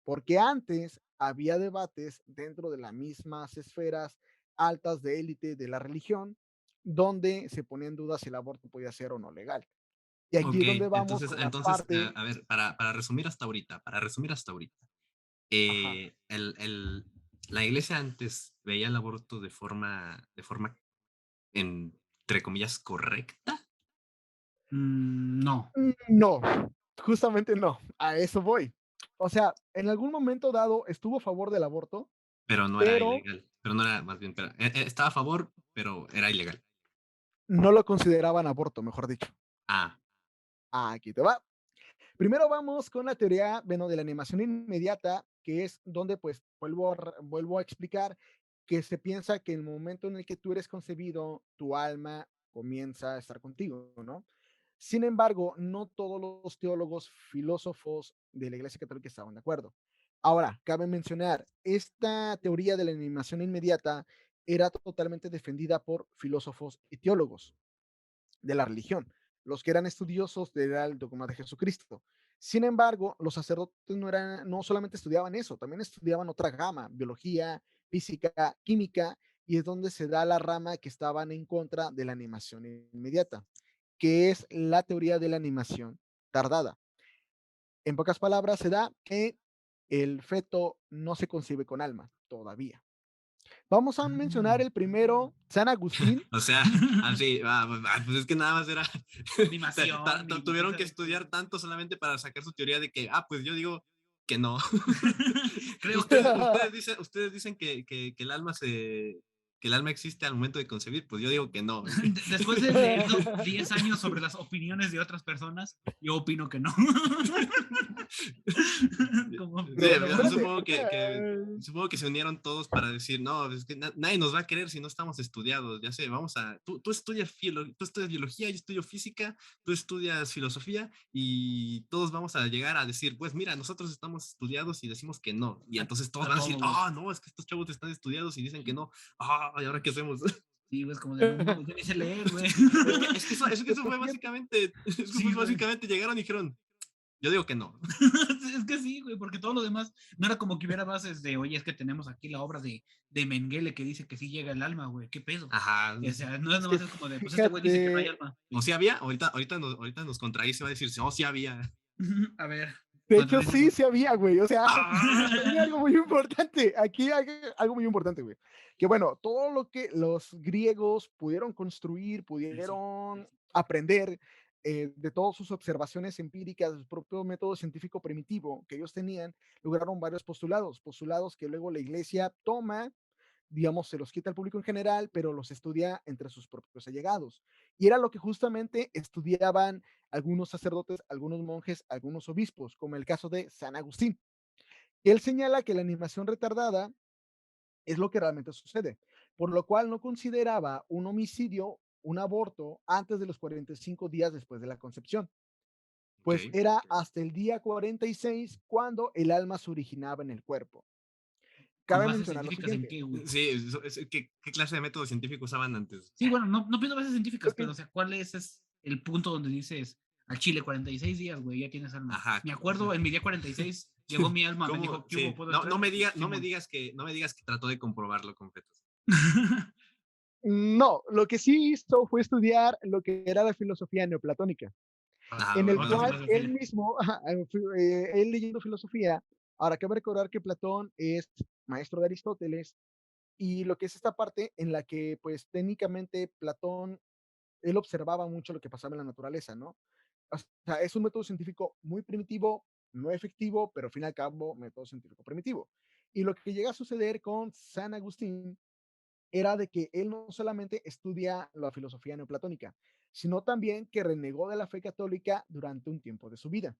A: Porque antes había debates dentro de las mismas esferas altas de élite de la religión, donde se ponía en duda si el aborto podía ser o no legal. Y aquí
C: Ok,
A: es donde vamos
C: entonces,
A: con la parte,
C: a ver, para resumir hasta ahorita,
A: ajá,
C: eh, el, el- la iglesia antes veía el aborto entre comillas, correcta,
B: No.
A: no, justamente no, a eso voy. O sea, en algún momento dado estuvo a favor del aborto,
C: pero no era
A: pero
C: ilegal, pero no era, más bien, estaba a favor, pero era ilegal.
A: no lo consideraban aborto, mejor dicho.
C: Ah,
A: Aquí te va. Primero vamos con la teoría, bueno, de la animación inmediata, que es donde pues vuelvo a explicar que se piensa que el momento en el que tú eres concebido, tu alma comienza a estar contigo, ¿no? Sin embargo, no todos los teólogos, filósofos de la Iglesia Católica estaban de acuerdo. Ahora, cabe mencionar, esta teoría de la animación inmediata era totalmente defendida por filósofos y teólogos de la religión, los que eran estudiosos del dogma de Jesucristo. Sin embargo, los sacerdotes no solamente estudiaban eso, también estudiaban otra gama, biología, física, química, y es donde se da la rama que estaban en contra de la animación inmediata, que es la teoría de la animación tardada. En pocas palabras, se da que el feto no se concibe con alma todavía. Vamos a mencionar
B: Mm.
A: el primero, San Agustín.
C: o sea, así, pues es que nada más era,
B: Animación, y quién
C: tuvieron que
B: sabe
C: estudiar
B: qué.
C: tanto solamente para sacar su teoría de que, pues yo digo que no.
B: Creo
C: Ustedes dicen que el alma que el alma existe al momento de concebir, pues yo digo que no.
B: después de leer 10 años sobre las opiniones de otras personas, yo opino que no. Como,
C: Sí,
A: Pero
C: yo
A: espérate,
C: supongo que se unieron todos para decir, no, es que nadie nos va a querer si no estamos estudiados, ya sé, tú tú estudias biología, yo estudio física, tú estudias filosofía y todos vamos a llegar a decir, pues mira, nosotros estamos estudiados y decimos que no, y entonces todos
B: a
C: van a decir,
B: todo, güey.
C: no, es que estos chavos están estudiados y dicen que no, ¿y ahora qué hacemos?
B: Sí, güey, es como de no mames, yo ni sé leer, güey.
C: Eso fue básicamente,
B: Sí, güey.
C: llegaron y dijeron, yo digo que no.
B: Es que sí, güey, porque todo lo demás no era como que hubiera bases de, oye, es que tenemos aquí la obra de Mengele que dice que sí llega el alma, güey, ¿qué pedo?
C: Ajá.
B: O sea, no es
A: es que
B: nomás es como de, pues este güey dice que no hay
A: fíjate,
B: alma.
C: O
B: Sí.
C: si había, ahorita nos contradice, va a decir, sí había.
B: A ver,
A: de hecho sí,
B: contradícenos.
A: sí había, güey. O sea, hay
C: ¡Ah!
A: algo muy importante. Aquí hay algo muy importante, güey. Que bueno, todo lo que los griegos pudieron construir,
B: Eso.
A: pudieron aprender de todas sus observaciones empíricas, de su propio método científico primitivo que ellos tenían, lograron varios postulados, postulados que luego la iglesia toma digamos, se los quita al público en general, pero los estudia entre sus propios allegados. Y era lo que justamente estudiaban algunos sacerdotes, algunos monjes, algunos obispos, como el caso de San Agustín. Él señala que la animación retardada es lo que realmente sucede, por lo cual no consideraba un homicidio, un aborto, antes de los 45 días después de la concepción,
C: Ok.
A: pues era hasta el día 46 cuando el alma se originaba en el cuerpo.
B: ¿Con
A: Cabe
B: bases
A: mencionar lo
B: científicas en
A: siguiente.
B: qué, güey?
C: Sí, ¿qué clase de método científico usaban antes?
B: Sí, bueno, no pido bases
A: Lo
B: científicas,
A: que,
B: pero, o sea, ¿cuál es el punto donde dices, al Chile, 46 días, güey, ya tienes alma?
C: Ajá.
B: Me acuerdo, en mi día 46, llegó mi alma, me
C: ¿Cómo?
B: dijo, ¿qué hubo?
C: Sí.
B: ¿Puedo
C: No,
B: entrar? Simón.
C: no me digas que trató de comprobarlo con fetos.
A: no, lo que sí hizo fue estudiar lo que era la filosofía neoplatónica,
C: Ah,
A: en el
B: Otra
C: bueno.
A: cual él
B: filosofía.
A: mismo, él leyendo filosofía, ahora cabe recordar que Platón es maestro de Aristóteles, y lo que es esta parte en la que pues técnicamente Platón, él observaba mucho lo que pasaba en la naturaleza, ¿no? O sea, es un método científico muy primitivo, no efectivo, pero al fin y al cabo, método científico primitivo. Y lo que llega a suceder con San Agustín era de que él no solamente estudia la filosofía neoplatónica, sino también que renegó de la fe católica durante un tiempo de su vida.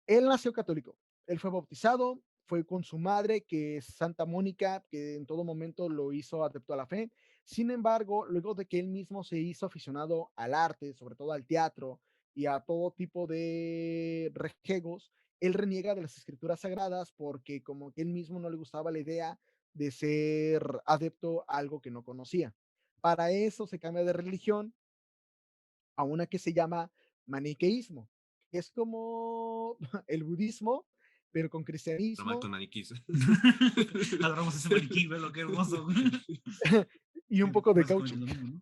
A: Él nació católico, él fue bautizado, fue con su madre, que es Santa Mónica, que en todo momento lo hizo adepto a la fe. Sin embargo, luego de que él mismo se hizo aficionado al arte, sobre todo al teatro y a todo tipo de rejegos, él reniega de las escrituras sagradas porque como que él mismo no le gustaba la idea de ser adepto a algo que no conocía. Para eso se cambia de religión a una que se llama maniqueísmo. Es como el budismo, pero con
C: Normal
A: cristianismo
C: con maniquís.
B: Adoramos ese maniquí, ve lo que hermoso.
A: y un poco
B: Por
A: de
B: eso comen
A: caucho.
B: el domingo,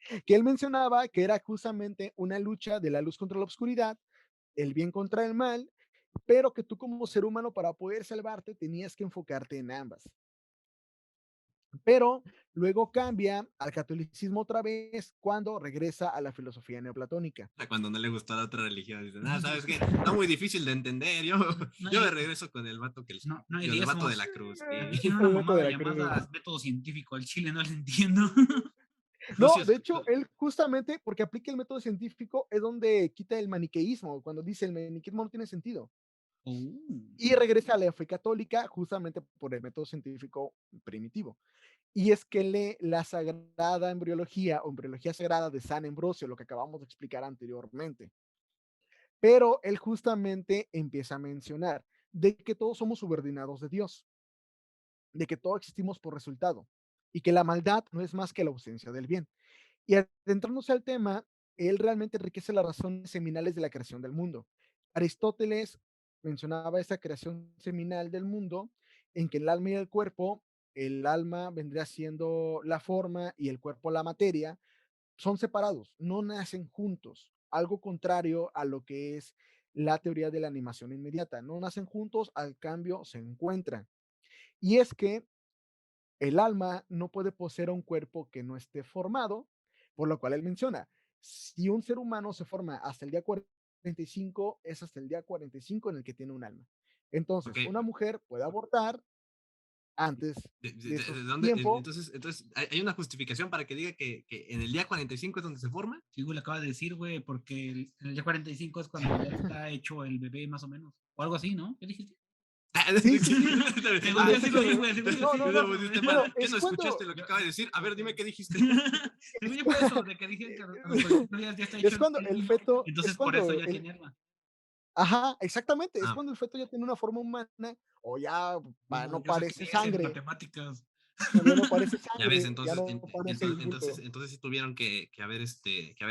B: ¿no?
A: Que él mencionaba que era justamente una lucha de la luz contra la oscuridad, el bien contra el mal, pero que tú como ser humano para poder salvarte tenías que enfocarte en ambas. Pero luego cambia al catolicismo otra vez cuando regresa a la filosofía neoplatónica.
C: Cuando no le gustó a la otra religión, dicen, ¿sabes qué? Está muy difícil de entender. Yo,
B: No
C: yo me
B: hay,
C: regreso con el vato
B: no hay
C: con el vato de
B: diezmos.
C: la cruz.
B: Aquí
C: Sí.
B: tiene una
A: El método de
B: mamada
A: la cruz.
B: llamada método científico. Al Chile no le entiendo.
C: Tú sí
A: No, de
C: escuchas.
A: hecho, él justamente porque aplica el método científico es donde quita el maniqueísmo, cuando dice el maniqueísmo no tiene sentido.
B: Oh.
A: Y regresa a la fe católica justamente por el método científico primitivo. Y es que lee la sagrada embriología o embriología sagrada de San Ambrosio, lo que acabamos de explicar anteriormente. Pero él justamente empieza a mencionar de que todos somos subordinados de Dios, de que todos existimos por resultado y que la maldad no es más que la ausencia del bien. Y adentrándose al tema, él realmente enriquece las razones seminales de la creación del mundo. Aristóteles mencionaba esa creación seminal del mundo en que el alma y el cuerpo, el alma vendría siendo la forma y el cuerpo la materia, son separados, no nacen juntos, algo contrario a lo que es la teoría de la animación inmediata, no nacen juntos, al cambio se encuentran. Y es que el alma no puede poseer un cuerpo que no esté formado, por lo cual él menciona, si un ser humano se forma hasta el día 45, es hasta el día 45 en el que tiene un alma.
C: Ok.
A: Entonces, una mujer puede abortar antes de
C: ¿De
A: esos
C: dónde?
A: tiempos.
C: Entonces, ¿hay una justificación para que diga que en el día 45 es donde se forma?
B: Sí, güey, le acaba de decir, güey, porque en el día 45 es cuando ya está hecho el bebé, más o menos. O algo así, ¿no? ¿Qué dijiste?
A: Sí, sí, sí.
B: Según yo, sí lo vi, güey. Según yo,
A: No,
B: sí
A: no,
B: fue
A: no.
B: eso, güey.
A: Bueno,
C: ¿Qué
A: es
C: no escuchaste
A: cuando,
C: lo que acaba de decir? A ver, dime qué dijiste.
B: Según yo fue eso, de que dije que a los 45 días ya está hecho
A: es cuando
B: el
A: el
B: niño,
A: feto, es
B: entonces por eso
A: cuando
B: ya
A: el,
B: tiene alma.
A: ajá, exactamente, es
C: Ah,
A: cuando el feto ya tiene una forma humana o ya
B: No,
A: no
B: yo sé que
A: parece
B: lees en
A: sangre,
B: matemáticas.
A: ya no parece
C: ya ves,
A: sangre, ya no parece bulto.
C: entonces sí tuvieron que haber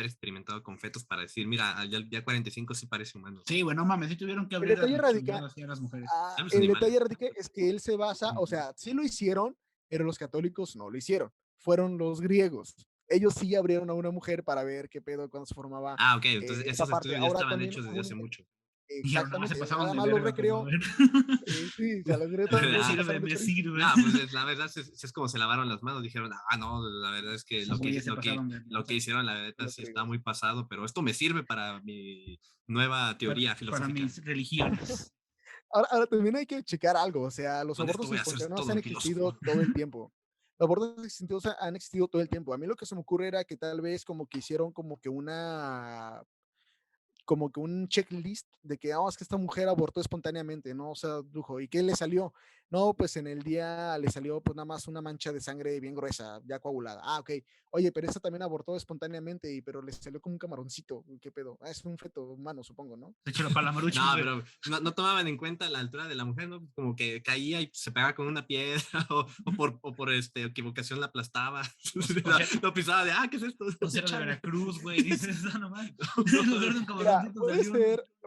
C: experimentado con fetos para decir, mira, al día 45 sí parece humano.
B: Sí, güey, no mames, sí tuvieron que
A: El
B: abrir a
A: detalle
B: la
A: radica,
B: chingada así a las mujeres.
C: A los
A: el
C: animales.
A: detalle radica es que él se basa, o sea, sí lo hicieron, pero los católicos no lo hicieron, fueron los griegos. Ellos sí abrieron a una mujer para ver qué pedo cuando se formaba
C: Ah, ok, entonces
A: esa
C: esos
A: parte.
C: estudios ya
A: Ahora
C: estaban
A: también
C: hechos desde hace
A: comúnmente,
C: mucho.
B: Dijeron, no, se
A: exactamente,
B: pasaron
A: nada
B: de
A: más lo
B: verga, pero a
A: recreó.
B: ver.
A: Sí, o sea, los griegos
B: Me
A: también se
B: sirve,
A: pasaron de
B: me
A: chorizo.
B: sirve.
C: No, pues la verdad es como se lavaron las manos, dijeron, no, la verdad es que
B: Esos güeyes se pasaron de
C: lo que
B: lanza.
C: hicieron, la verdad,
A: Los
C: sí está
A: griegos.
C: muy pasado, pero esto me sirve para mi nueva teoría
B: Para
C: filosófica.
B: mis religiones.
A: Ahora también hay que checar algo, o sea, los
C: Con esto
A: abortos
C: voy a hacer
A: espontáneos
C: todo
A: han
C: un filósofo.
A: existido todo el tiempo. Los abortos exitosos han existido todo el tiempo. A mí lo que se me ocurre era que tal vez como que hicieron como que un checklist de que, es que esta mujer abortó espontáneamente, ¿no? O sea, dijo, ¿y qué le salió? No, pues en el día le salió pues nada más una mancha de sangre bien gruesa, ya coagulada. Ah, ok. Oye, pero esta también abortó espontáneamente, pero le salió como un camaroncito. ¿Qué pedo? Ah, es un feto humano, supongo, ¿no?
B: De hecho, para la maruchan,
C: No,
B: güey.
C: pero no tomaban en cuenta la altura de la mujer, ¿no? Como que caía y se pegaba con una piedra o por equivocación la aplastaba. Lo pisaba de, ¿qué es esto?
B: O sea, era de
C: Échale.
B: Veracruz, güey. Dices, no nomás.
C: No,
B: En lugar de un
A: Mira,
B: camaroncito salió un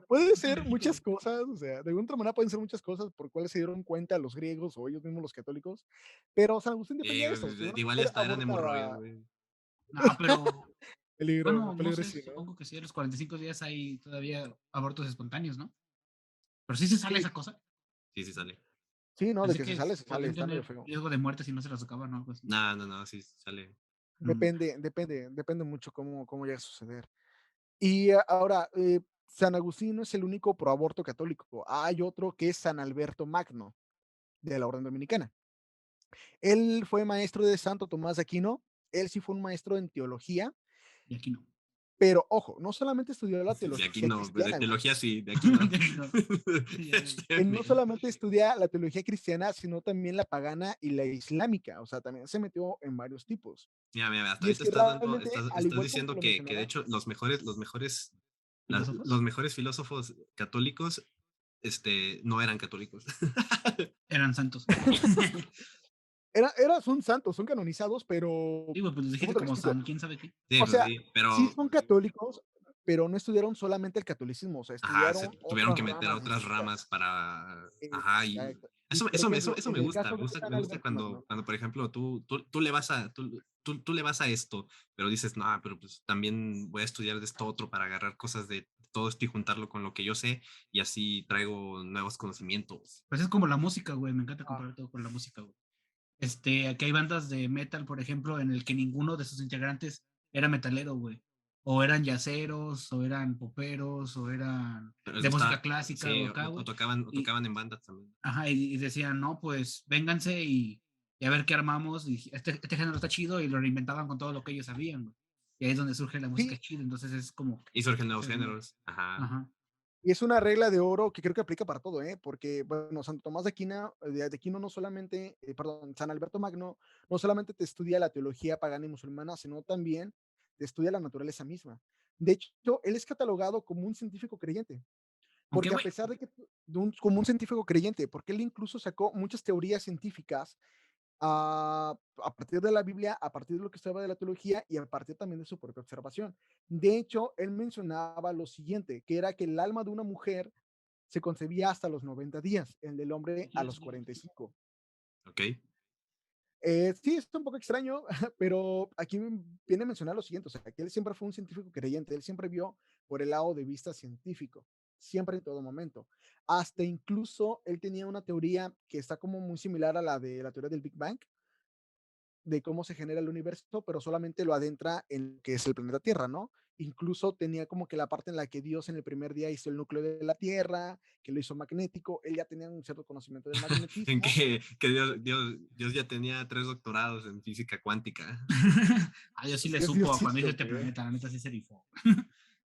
A: puede ser
B: cangrejito.
A: muchas cosas, o sea, de alguna manera pueden ser muchas cosas por cuales se dieron cuenta los griegos o ellos mismos los católicos, pero San Agustín defendía eso, si una
C: igual
A: mujer
C: esta eran hemorroides,
A: aborta,
C: güey.
B: No, pero
A: peligro,
B: bueno, no
A: peligro
B: sé,
A: sí, ¿no?
B: supongo que sí, a los 45 días hay todavía abortos espontáneos, ¿no? Pero sí se sale
A: Sí,
B: esa cosa.
C: Sí, sí sale.
A: sí, no, de
B: Pensé
A: que
B: que
A: se sale,
B: podían
A: está medio
B: tener
A: feo.
B: riesgo de muerte si no se las tocaban o algo así.
C: No, sí sale.
B: Mm.
A: Depende mucho cómo llega a suceder. Y ahora, San Agustín no es el único proaborto católico. Hay otro que es San Alberto Magno, de la Orden Dominicana. Él fue maestro de Santo Tomás de Aquino. Él sí fue un maestro en teología,
B: Y aquí no.
A: pero ojo, no solamente estudió la
C: De aquí
A: teología
C: no, de
A: cristiana, güey.
C: teología sí, de aquí no.
B: De aquí no. Ya,
A: Él no solamente estudia la teología cristiana, sino también la pagana y la islámica. O sea, también se metió en varios tipos.
C: Mira, hasta
A: Y es
C: ahorita
A: que realmente, al
C: estás
A: igual como
C: diciendo
A: lo
C: que de
A: mencionaba,
C: hecho
B: ¿Filósofos?
C: los mejores filósofos católicos, no eran católicos.
B: Eran santos.
A: son santos, son canonizados, pero
B: Digo, pues
A: ¿cómo
B: dijiste
A: te lo
B: como
A: explico?
B: San, quién sabe qué.
C: Sí,
A: O
C: pues
A: sea,
C: sí,
A: sí
C: pero
A: son católicos, pero no estudiaron solamente el catolicismo, o sea,
C: ajá, se
A: estudiaron
C: tuvieron
A: otras
C: que meter a
A: ramas
C: otras ramas
A: distintas.
C: para, ajá, y
A: Exacto. Y por
C: eso
A: ejemplo,
C: eso
A: en
C: me
A: el
C: gusta,
A: caso de San
C: me gusta
A: Alberto Magno,
C: cuando por ejemplo, tú le vas a, tú le vas a esto, pero dices, no, pero pues también voy a estudiar de esto otro para agarrar cosas de todo esto y juntarlo con lo que yo sé, y así traigo nuevos conocimientos.
B: Pues es como la música, güey. Me encanta
A: ah,
B: comparar todo con la música, güey. Aquí hay bandas de metal, por ejemplo, en el que ninguno de sus integrantes era metalero, güey. O eran yaceros, o eran poperos, o eran
C: Pero les
B: de música
C: gusta,
B: clásica o
C: sí,
B: acá,
C: o
B: güey.
C: tocaban,
B: Y,
C: en bandas también.
B: ajá, y decían, no, pues vénganse y a ver qué armamos. Y este género está chido y lo reinventaban con todo lo que ellos sabían, güey. Y ahí es donde surge la música
A: sí,
B: chida. Entonces es como,
C: Y surgen nuevos
B: se venía.
C: géneros, ajá.
B: Ajá.
A: y es una regla de oro que creo que aplica para todo, ¿eh? Porque, bueno, Santo Tomás de Aquino, de Aquino no solamente, perdón, San Alberto Magno, no solamente te estudia la teología pagana y musulmana, sino también te estudia la naturaleza misma. De hecho, él es catalogado como un científico creyente.
B: Aunque,
A: Porque a
B: güey,
A: pesar de que, como un científico creyente, porque él incluso sacó muchas teorías científicas a partir de la Biblia, a partir de lo que estaba de la teología y a partir también de su propia observación. De hecho, él mencionaba lo siguiente, que era que el alma de una mujer se concebía hasta los 90 días, el del hombre a los 45.
C: Ok.
A: Sí, es un poco extraño, pero aquí viene a mencionar lo siguiente, o sea, que él siempre fue un científico creyente, él siempre vio por el lado de vista científico, siempre en todo momento. Hasta incluso él tenía una teoría que está como muy similar a la de la teoría del Big Bang, de cómo se genera el universo, pero solamente lo adentra en que es el planeta Tierra, ¿no? Incluso tenía como que la parte en la que Dios en el primer día hizo el núcleo de la Tierra, que lo hizo magnético, él ya tenía un cierto conocimiento del
C: En
A: magnetismo.
C: que Dios ya tenía 3 doctorados en física cuántica.
B: yo sí le
A: Es
B: supo cuando hice
A: Diosito,
B: este
A: güey.
B: planeta, la neta sí se rifó.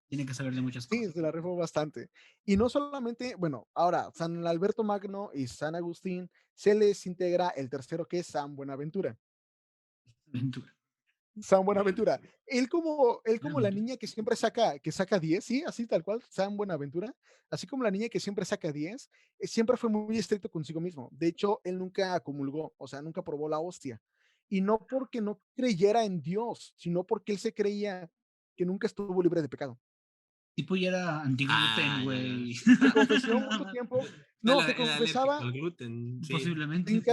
B: Tiene que saber de muchas
A: Sí,
B: cosas.
A: se la rifó bastante. Y no solamente, bueno, ahora San Alberto Magno y San Agustín se les integra el tercero que es San Buenaventura.
B: Aventura.
A: San Buenaventura. Él como la
B: Aventura.
A: niña que saca 10, sí, así tal cual, San Buenaventura, así como la niña que siempre saca 10, siempre fue muy estricto consigo mismo. De hecho, él nunca comulgó, o sea, nunca probó la hostia. Y no porque no creyera en Dios, sino porque él se creía que nunca estuvo libre de pecado.
B: Tipo ya era antigluten,
C: Ya, ya.
B: güey.
A: Se confesó mucho tiempo, no, se
C: Era alérgico
A: confesaba,
C: al gluten, sí.
B: Posiblemente,
A: sin
B: sí.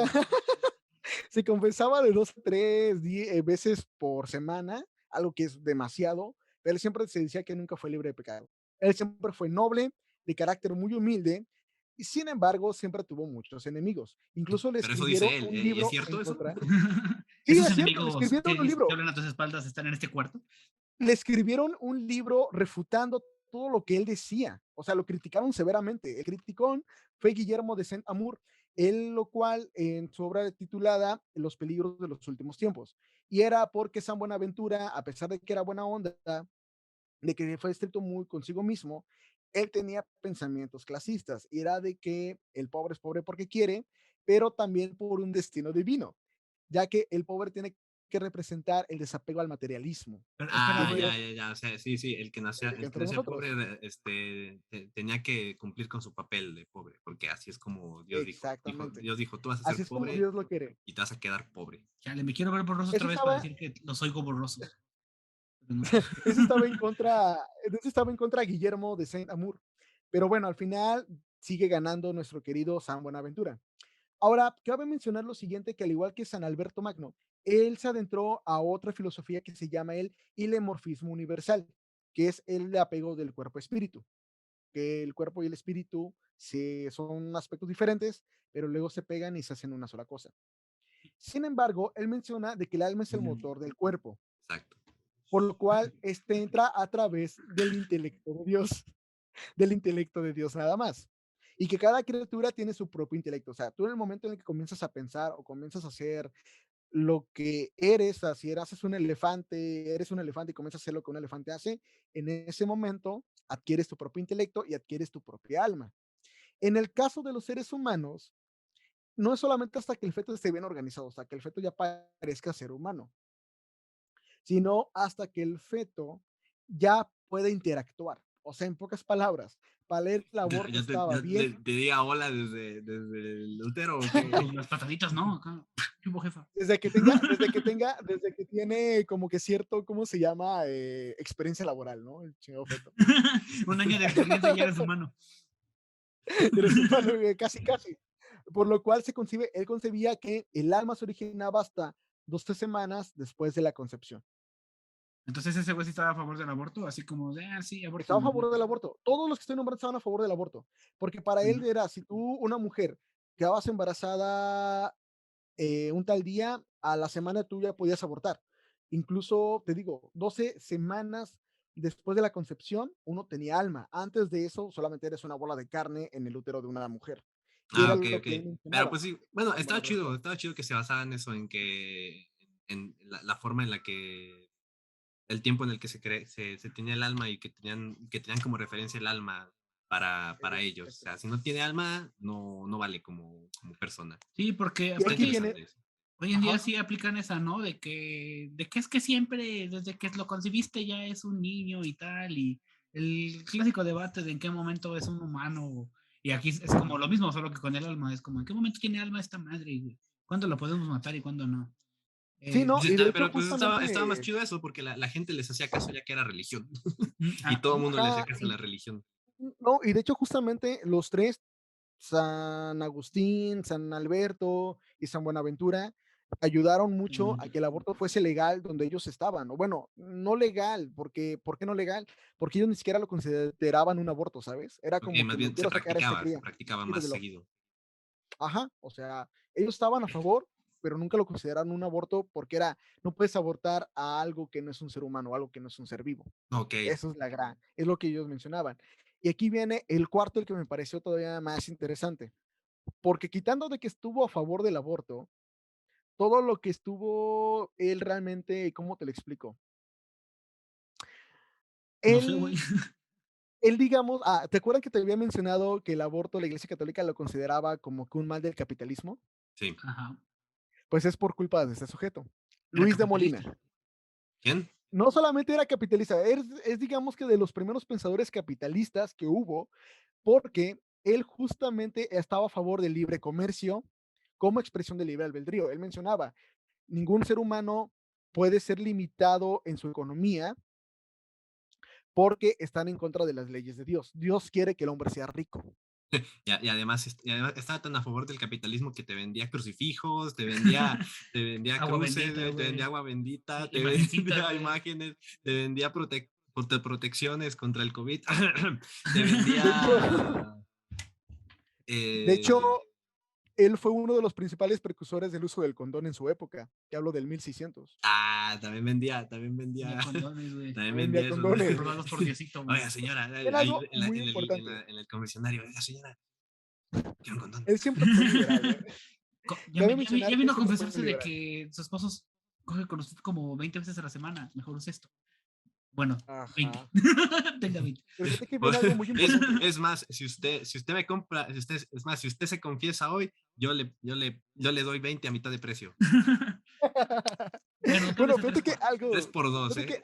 A: se confesaba de 2 a 3 veces por semana, algo que es demasiado, pero él siempre se decía que nunca fue libre de pecado. Él siempre fue noble, de carácter muy humilde, y sin embargo siempre tuvo muchos enemigos. Incluso le
C: Pero eso
A: escribieron
C: dice él,
A: un
C: ¿es
A: libro en
C: cierto eso?
A: contra. Sí,
B: Esos
A: es cierto, le
B: enemigos
A: escribieron un
B: que
A: libro.
B: hablan a tus espaldas están en este cuarto.
A: Le escribieron un libro refutando todo lo que él decía. O sea, lo criticaron severamente. El criticón fue Guillermo de Saint-Amour. lo cual en su obra titulada Los peligros de los últimos tiempos. Y era porque San Buenaventura, a pesar de que era buena onda, de que fue estricto muy consigo mismo, él tenía pensamientos clasistas, y era de que el pobre es pobre porque quiere, pero también por un destino divino, ya que el pobre tiene que representar el desapego al materialismo,
B: Pero
A: que
C: Ah,
B: espérame,
C: ya,
A: fue
C: ya, ya. O sea, sí, sí, el que
A: entre
C: nacía pobre,
A: nosotros.
C: tenía que cumplir con su papel de pobre, porque así es como
A: Exactamente.
C: Dios dijo, tú vas a
A: Así
C: ser
A: es como
C: pobre
A: Dios lo quiere.
C: y te vas a quedar pobre.
B: chale, me quiero ver borroso
A: Eso
B: otra vez para
A: estaba,
B: decir que los oigo borrosos. Pero no.
A: eso estaba en contra, eso estaba en contra de Guillermo de Saint-Amour. Pero bueno, al final sigue ganando nuestro querido San Buenaventura. Ahora, cabe mencionar lo siguiente, que al igual que San Alberto Magno, él se adentró a otra filosofía que se llama el ilemorfismo universal, que es el apego del cuerpo-espíritu, que el cuerpo y el espíritu son aspectos diferentes, pero luego se pegan y se hacen una sola cosa. Sin embargo, él menciona de que el alma es el motor del cuerpo,
C: Exacto.
A: por lo cual este entra a través del intelecto de Dios, del intelecto de Dios nada más. Y que cada criatura tiene su propio intelecto. O sea, tú en el momento en el que comienzas a pensar o comienzas a hacer lo que eres, así haces un elefante, eres un elefante y comienzas a hacer lo que un elefante hace, en ese momento adquieres tu propio intelecto y adquieres tu propia alma. En el caso de los seres humanos, no es solamente hasta que el feto esté bien organizado, hasta que el feto ya parezca ser humano, sino hasta que el feto ya puede interactuar. O sea, en pocas palabras, para leer el aborto estaba bien.
C: Te diga hola desde el útero, ¿o qué?
B: Con las pataditas, ¿no? Acá, ¿qué hubo, jefa?
A: Desde que tiene como que cierto, ¿cómo se llama? Experiencia laboral, ¿no? El chingado feto.
B: Un año de experiencia y ya eres humano.
A: Eres humano, casi, casi. Por lo cual él concebía que el alma se originaba hasta 2 o 3 semanas después de la concepción.
B: Entonces ese güey sí estaba a favor del aborto, así como de, sí,
A: Estaba a
B: aborten.
A: favor del aborto. Todos los que estoy nombrando estaban a favor del aborto. Porque para él era, si tú, una mujer, quedabas embarazada un tal día, a la semana tú ya podías abortar. Incluso, te digo, 12 semanas después de la concepción, uno tenía alma. Antes de eso, solamente eres una bola de carne en el útero de una mujer. Y
C: Ah,
A: era
C: ok,
A: lo
C: ok.
A: que él
C: Pero
A: mencionaba.
C: pues sí, bueno,
A: San Buenaventura.
C: estaba chido que se basaba en eso, en que, en la forma en la que, el tiempo en el que se tenía el alma y que tenían como referencia el alma para ellos. O sea, si no tiene alma, no vale como persona.
B: Sí, porque
A: Y
C: Está
A: aquí
B: aparte,
A: viene,
C: interesante eso.
B: hoy en día
A: ajá,
B: sí aplican esa, ¿no? De que es que siempre, desde que lo concibiste ya es un niño y tal, y el clásico debate de en qué momento es un humano, y aquí es como lo mismo, solo que con el alma, es como en qué momento tiene alma esta madre, güey? ¿Cuándo lo podemos matar y cuándo no?
A: sí, no,
C: Pues
A: y de hecho
C: pero pues estaba más
A: justamente,
C: chido eso, porque la gente les hacía caso ya que era religión. Y
B: Ah,
C: todo el mundo le hacía
A: ajá,
C: caso a la religión.
A: no, y de hecho justamente los tres, San Agustín, San Alberto y San Buenaventura, ayudaron mucho a que el aborto fuese legal donde ellos estaban. O bueno, no legal, porque, ¿por qué no legal? Porque ellos ni siquiera lo consideraban un aborto, ¿sabes? Era
C: Ok,
A: como
C: más
A: que me
C: bien
A: quiero sacar a esta
C: se
A: cría.
C: practicaba más
A: Quítatelo.
C: seguido.
A: Ajá, o sea, ellos estaban a favor, pero nunca lo consideraron un aborto porque era, no puedes abortar a algo que no es un ser humano, algo que no es un ser vivo.
C: Ok.
A: Eso es es lo que ellos mencionaban. Y aquí viene el cuarto, el que me pareció todavía más interesante, porque quitando de que estuvo a favor del aborto, todo lo que estuvo él realmente, ¿cómo te lo explico?
B: no sé, güey.
A: Él, él digamos, ¿te acuerdas que te había mencionado que el aborto la Iglesia Católica lo consideraba como que un mal del capitalismo?
C: Sí.
B: Ajá.
A: Pues es por culpa de este sujeto,
B: Era
A: Luis de
B: capitalista.
A: Molina.
C: ¿Quién?
A: No solamente era capitalista, digamos que de los primeros pensadores capitalistas que hubo, porque él justamente estaba a favor del libre comercio como expresión del libre albedrío. Él mencionaba, ningún ser humano puede ser limitado en su economía porque están en contra de las leyes de Dios. Dios quiere que el hombre sea rico.
C: Y además estaba tan a favor del capitalismo que te vendía crucifijos, te vendía
B: Agua
C: cruces,
B: bendita,
C: te vendía
B: güey.
C: agua bendita, te
B: Imagencitas,
C: vendía
B: güey.
C: imágenes, te vendía protecciones contra el COVID, te
A: De hecho,
C: vendía...
A: de hecho,
C: eh,
A: él fue uno de los principales precursores del uso del condón en su época, que hablo del 1600.
C: también
B: Vendía
C: vendía,
B: condones, güey.
C: también
A: También había
C: vendía eso.
A: condones.
B: Robados por Diosito, güey.
C: Oiga, señora,
A: Era
C: ahí
A: algo muy importante.
C: en el confesionario, oiga, señora, Quiero un condón.
A: Él siempre fue liberal, ¿eh?
B: Ya,
A: Cabe
B: ya
A: mencionar que él
B: vino a
A: siempre fue
B: confesarse de
A: liberal.
B: que su esposo coge con usted como 20 veces a la semana. Mejor use esto. Bueno, 20.
A: Ajá.
B: Tenga 20.
A: Pero fíjate que viene algo muy
C: Es,
A: importante.
C: es más, si usted me compra, es más, si usted se confiesa hoy, yo le doy 20 a mitad de precio.
B: Bueno, tal vez
A: Bueno,
B: a 3 por.
C: 3 por 2,
A: fíjate que
C: ¿eh?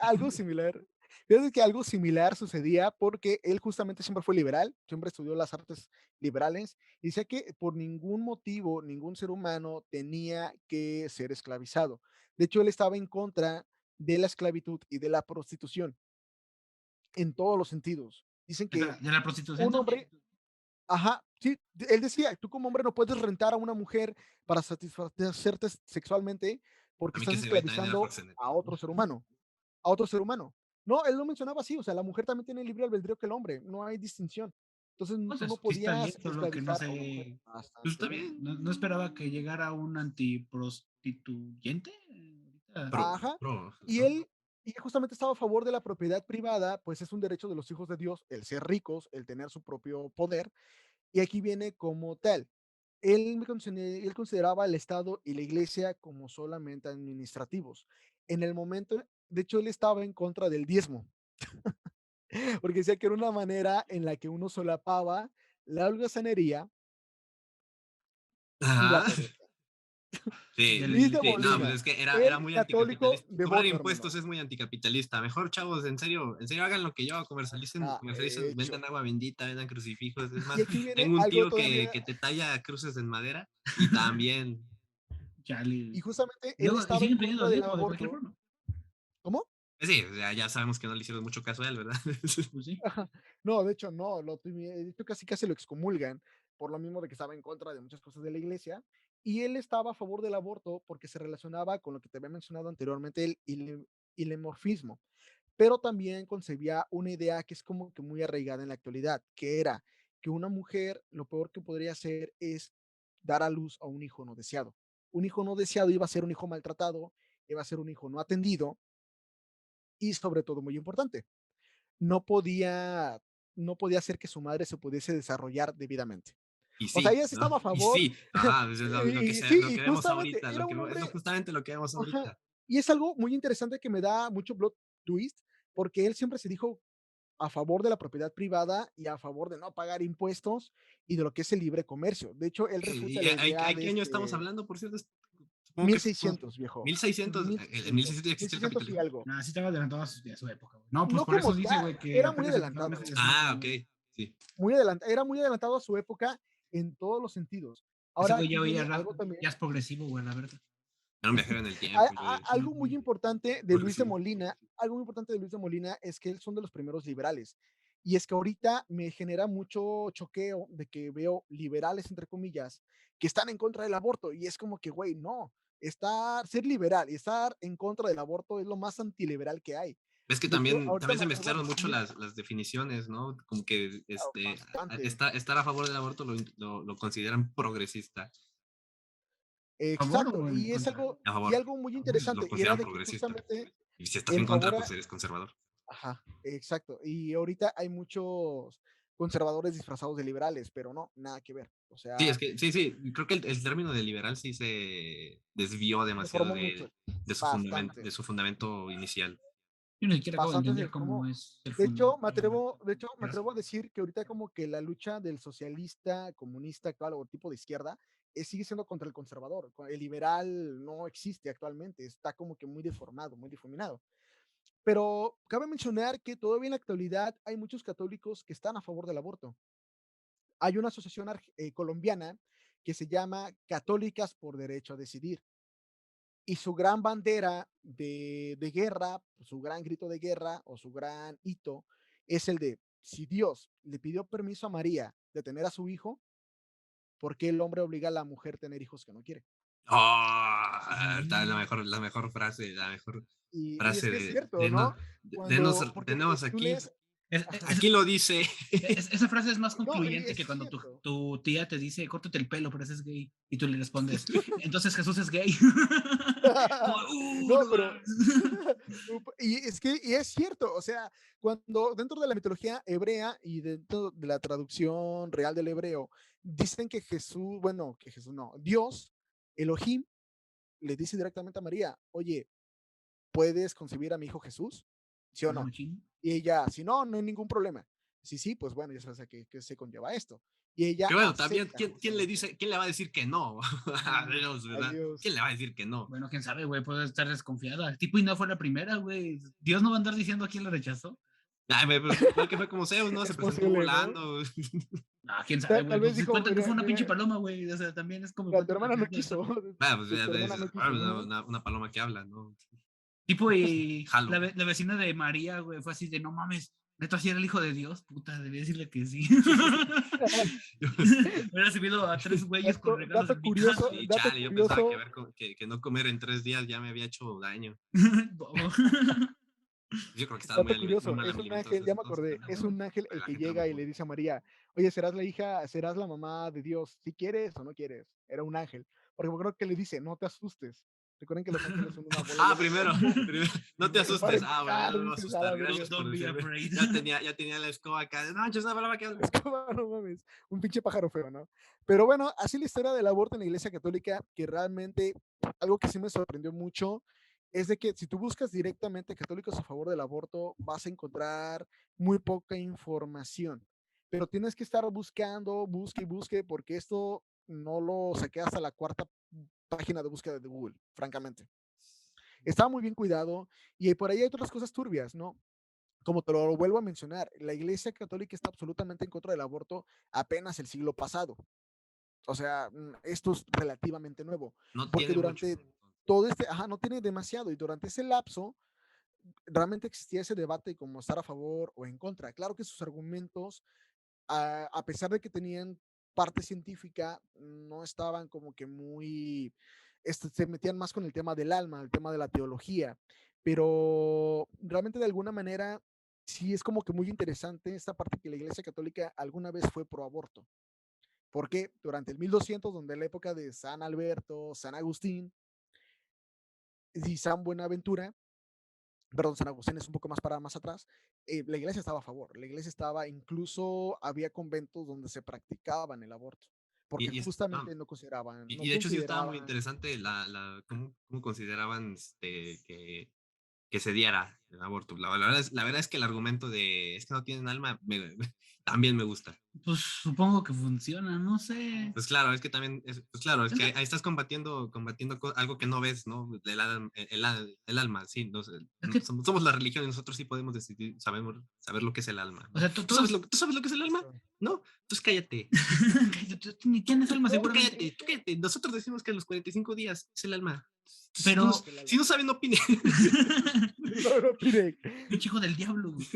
A: algo similar sucedía porque él justamente siempre fue liberal, siempre estudió las artes liberales y decía que por ningún motivo ningún ser humano tenía que ser esclavizado. De hecho, él estaba en contra de la esclavitud y de la prostitución en todos los sentidos. Dicen que
B: Espera, de la prostitución
A: un
B: también.
A: hombre, ajá, sí, él decía, tú como hombre no puedes rentar a una mujer para satisfacerte sexualmente
C: A
A: porque
C: mí que
A: estás
C: ese güey también era
A: esclavizando
C: proxeneta.
A: a otro ser humano, a otro ser humano. No, él lo mencionaba así, o sea, la mujer también tiene libre albedrío que el hombre, no hay distinción. Entonces tú no
B: Entonces, sí está bien,
A: podías
B: solo que no
A: esclavizar a una mujer.
B: sé.
C: Pues está
A: Bastante.
C: bien.
B: No esperaba que llegara un antiprostituyente. Ahorita.
A: Ajá. Y
C: ¿no?
A: él, y justamente estaba a favor de la propiedad privada, pues es un derecho de los hijos de Dios, el ser ricos, el tener su propio poder. Y aquí viene como tal. Él consideraba el Estado y la Iglesia como solamente administrativos. En el momento, de hecho, él estaba en contra del diezmo, porque decía que era una manera en la que uno solapaba la holgazanería y la
C: Ajá.
A: pobreza.
C: Sí,
A: Luis de
C: sí, no, pues
A: Molina,
C: es que era
A: el
C: muy
A: católico
C: anticapitalista. Cobrar
A: devoto,
C: impuestos
A: hermano.
C: es muy anticapitalista. Mejor, chavos, en serio hagan lo que yo, comercialicen, comercialicen,
A: Hecho.
C: vendan agua bendita, vendan crucifijos. Es
A: Y
C: más,
A: aquí viene
C: tengo un
A: algo
C: tío
A: todavía,
C: que te talla cruces en madera y también.
A: y
B: Chale.
A: justamente él
B: Luego, y
A: estaba en
B: siguen pidiendo
A: contra
B: el
A: del
B: diezmo de cualquier
A: aborto.
B: forma.
A: ¿Cómo?
C: Sí, o sea, ya sabemos que no le hicieron mucho caso a él, ¿verdad?
B: Pues sí.
A: No, de hecho no, de hecho casi lo excomulgan por lo mismo de que estaba en contra de muchas cosas de la iglesia y él estaba a favor del aborto porque se relacionaba con lo que te había mencionado anteriormente, el ilemorfismo, pero también concebía una idea que es como que muy arraigada en la actualidad, que era que una mujer lo peor que podría hacer es dar a luz a un hijo no deseado. Un hijo no deseado iba a ser un hijo maltratado, iba a ser un hijo no atendido y sobre todo muy importante, no podía, no podía hacer que su madre se pudiese desarrollar debidamente.
C: Y
A: O sea,
C: sí,
A: ella sí
C: ¿no?
A: estaba a
C: Y
A: favor,
C: sí, ajá, pues es
A: y sí,
C: lo
A: y
C: que vemos
A: justamente
C: ahorita,
A: era un
C: es
A: hombre,
C: justamente lo que vemos
A: ajá,
C: ahorita.
A: y es algo muy interesante que me da mucho plot twist, porque él siempre se dijo a favor de la propiedad privada y a favor de no pagar impuestos y de lo que es el libre comercio. De hecho, él refuta
C: ¿Y
A: la idea
C: hay
A: de
C: qué año estamos hablando, por cierto? Supongo que
A: mil
C: es como
A: seiscientos viejo,
C: 1600. En
A: 1600,
C: 1600 ya
A: mil
C: existía el
A: seiscientos y
C: capitalismo.
A: algo.
B: Nah, sí estaba adelantado a su época, güey. No, pues
A: No
B: por eso
A: como
B: dice,
A: tal,
B: güey, que
A: era muy
B: apenas empezaron
A: adelantado.
B: hace 5
C: Ah, ok,
B: años.
C: sí.
A: Era muy adelantado a su época en todos los sentidos.
B: Ese
A: Ahora
B: güey
A: aquí
B: ya oía
A: viene
B: rap,
A: algo también,
B: ya es progresivo, güey, la verdad.
C: Era un viajero en el tiempo, yo
A: algo muy importante de Luis de
C: progresivo.
A: Molina, algo muy importante de Luis de Molina es que él son de los primeros liberales. Y es que ahorita me genera mucho choqueo de que veo liberales, entre comillas, que están en contra del aborto. Y es como que, güey, no, ser liberal y estar en contra del aborto es lo más antiliberal que hay.
C: Es que
A: De hecho, ahorita
C: también
A: me
C: se
A: atrevo a
C: mezclaron mucho
A: decir
C: las definiciones, ¿no? Como que
A: bastante.
C: estar a favor del aborto lo consideran progresista.
B: ¿A favor
A: Exacto,
B: o en
A: y es
B: contra?
A: algo,
C: A
A: y
C: favor.
A: algo muy
C: Pues lo
A: interesante, y era
C: consideran
A: de que
C: progresista.
A: justamente
C: Y si estás
A: el
C: en contra,
A: favor
C: pues eres conservador.
A: ajá, exacto. Y ahorita hay muchos conservadores disfrazados de liberales, pero no, nada que ver. O
C: Sí, es
A: sea,
C: que, sí, creo que el término de liberal sí se desvió
A: se
C: demasiado
A: formó mucho,
C: de
A: bastante,
C: su fundamento inicial.
B: Yo ni siquiera acabo de
A: bastante se
B: entender cómo
A: formó.
B: es el
A: De hecho,
B: fundamento de la libertad.
A: me atrevo a decir que ahorita como que la lucha del socialista, comunista actual o tipo de izquierda sigue siendo contra el conservador. El liberal no existe actualmente, está como que muy deformado, muy difuminado. Pero cabe mencionar que todavía en la actualidad hay muchos católicos que están a favor del aborto. Hay una asociación colombiana que se llama Católicas por Derecho a Decidir. Y su gran bandera de guerra, su gran grito de guerra o su gran hito es el de, si Dios le pidió permiso a María de tener a su hijo, ¿por qué el hombre obliga a la mujer a tener hijos que no quiere?
C: Oh, está
B: Mm.
C: la mejor frase
A: Y es que es cierto, ¿no?
C: denos,
A: Porque
C: tenemos
A: tú
C: aquí
A: lees,
C: Aquí lo dice.
B: Esa frase es más
A: No,
B: concluyente
A: es
B: que cuando
A: cierto.
B: tu tía te dice, córtate el pelo, pero ese es gay. Y tú le respondes, entonces Jesús es gay. Como,
A: No,
B: no
A: pero
B: mames.
A: y es cierto, o sea, cuando dentro de la mitología hebrea y dentro de la traducción real del hebreo, dicen que Jesús, bueno, que Jesús no, Dios, Elohim, le dice directamente a María, oye, ¿puedes concebir a mi hijo Jesús? ¿Sí o
B: Ah,
A: no?
B: machín.
A: Y ella, si no, no hay ningún problema. Sí, sí, pues bueno, ya sabes a qué se conlleva esto. Y ella
C: Que bueno, también,
A: acepta
C: ¿quién le
A: justamente.
C: dice, quién le va a decir que no? A Dios, ¿verdad?
A: Adiós.
C: ¿Quién le va a decir que no?
B: Bueno, quién sabe, güey, puede estar desconfiada. Tipo, y no fue la primera, güey. Dios no va a andar diciendo a quién la rechazó.
C: Ay, pues igual que fue como Zeus, ¿no? Se
A: Es
C: presentó
A: posible, ¿no?
C: volando.
B: Ah, quién sabe,
A: Tal
B: güey.
A: vez
B: Pues
A: dijo,
B: cuentan que
A: mira,
B: fue una pinche
A: mira,
B: paloma, güey. O sea, también es como
A: mira, tu
B: cuentan
A: hermana
B: las
A: no
B: leyendas.
A: quiso.
C: Ah, pues
A: Tu
C: ya
A: hermana
C: dices,
A: no quiso.
C: una paloma que habla, ¿no?
B: Tipo, y
C: Jalo.
B: la vecina de María, güey, fue así de no mames, ¿neta sí era el hijo de Dios? Puta, debía decirle que sí. Hubiera subido a 3 güeyes con regalos
A: Dato
B: en mi
A: curioso,
B: casa.
C: Sí,
A: dato
C: chale, yo pensaba que,
A: curioso.
C: que no comer en 3 días ya me había hecho daño.
B: Bobo.
C: Yo creo que estaba
A: Dato
C: muy
A: curioso,
C: mal
A: es un
C: alimentados
A: ángel,
C: en ese
A: ya me
C: entonces.
A: acordé, es un ángel el
C: La
A: que
C: gente no me
A: llega y
C: apoya.
A: le dice a María, oye, serás la hija, serás la mamá de Dios, si quieres o no quieres. Era un ángel. Porque me acuerdo que le dice, no te asustes. Recuerden que los ángeles son una bola
C: Ah,
A: llena de
C: primero,
A: polvo.
C: no te
A: Para
C: asustes. Ah, bueno,
A: empezar,
C: no me voy a
A: dices, a la
C: asustar.
A: verga,
C: Gracias por
B: Don't be
C: decirme.
B: afraid.
C: Ya tenía la escoba acá. No, es una palabra que habla.
A: es como, no mames, un pinche pájaro feo, ¿no? Pero bueno, así la historia del aborto en la Iglesia Católica, que realmente algo que sí me sorprendió mucho es de que si tú buscas directamente católicos a favor del aborto, vas a encontrar muy poca información. Pero tienes que estar buscando, busque y busque, porque esto no lo saqué hasta la cuarta página de búsqueda de Google, francamente. Está muy bien cuidado y por ahí hay otras cosas turbias, ¿no? Como te lo vuelvo a mencionar, la Iglesia Católica está absolutamente en contra del aborto apenas el siglo pasado. O sea, esto es relativamente nuevo,
C: No
A: porque
C: tiene mucho.
A: durante todo no tiene demasiado, y durante ese lapso realmente existía ese debate como estar a favor o en contra. Claro que sus argumentos, a pesar de que tenían parte científica, no estaban como que muy, se metían más con el tema del alma, el tema de la teología, pero realmente de alguna manera sí es como que muy interesante esta parte que la Iglesia Católica alguna vez fue pro aborto. Porque durante el 1200, donde la época de San Alberto, San Agustín y San Buenaventura, perdón, San Agustín es un poco más para más atrás, la iglesia estaba a favor, la iglesia estaba, incluso había conventos donde se practicaban el aborto, porque
C: No,
A: justamente no consideraban, no
C: y de hecho sí estaba muy
A: consideraban,
C: interesante cómo consideraban que se diera el aborto. La verdad es que el argumento de es que no tienen alma también me gusta.
B: Pues supongo que funciona, no sé.
C: Pues claro, es que también, pues claro, es
B: Es
C: que
B: que,
C: ahí estás combatiendo algo que no ves, ¿no? El alma, sí, no sé,
B: es que,
C: somos la religión y nosotros sí podemos decidir, sabemos saber lo que es el alma,
B: o
C: ¿no?
B: sea, todos.
C: ¿Tú sabes lo que es el alma? ¿No? Entonces cállate.
B: Ni tienes alma
C: Tú
B: seguramente.
C: cállate, tú cállate. Nosotros decimos que a los 45 días es el alma.
B: Pero.
C: Si no saben, no opinen.
A: no, no, pide.
B: Pinche hijo del diablo, güey.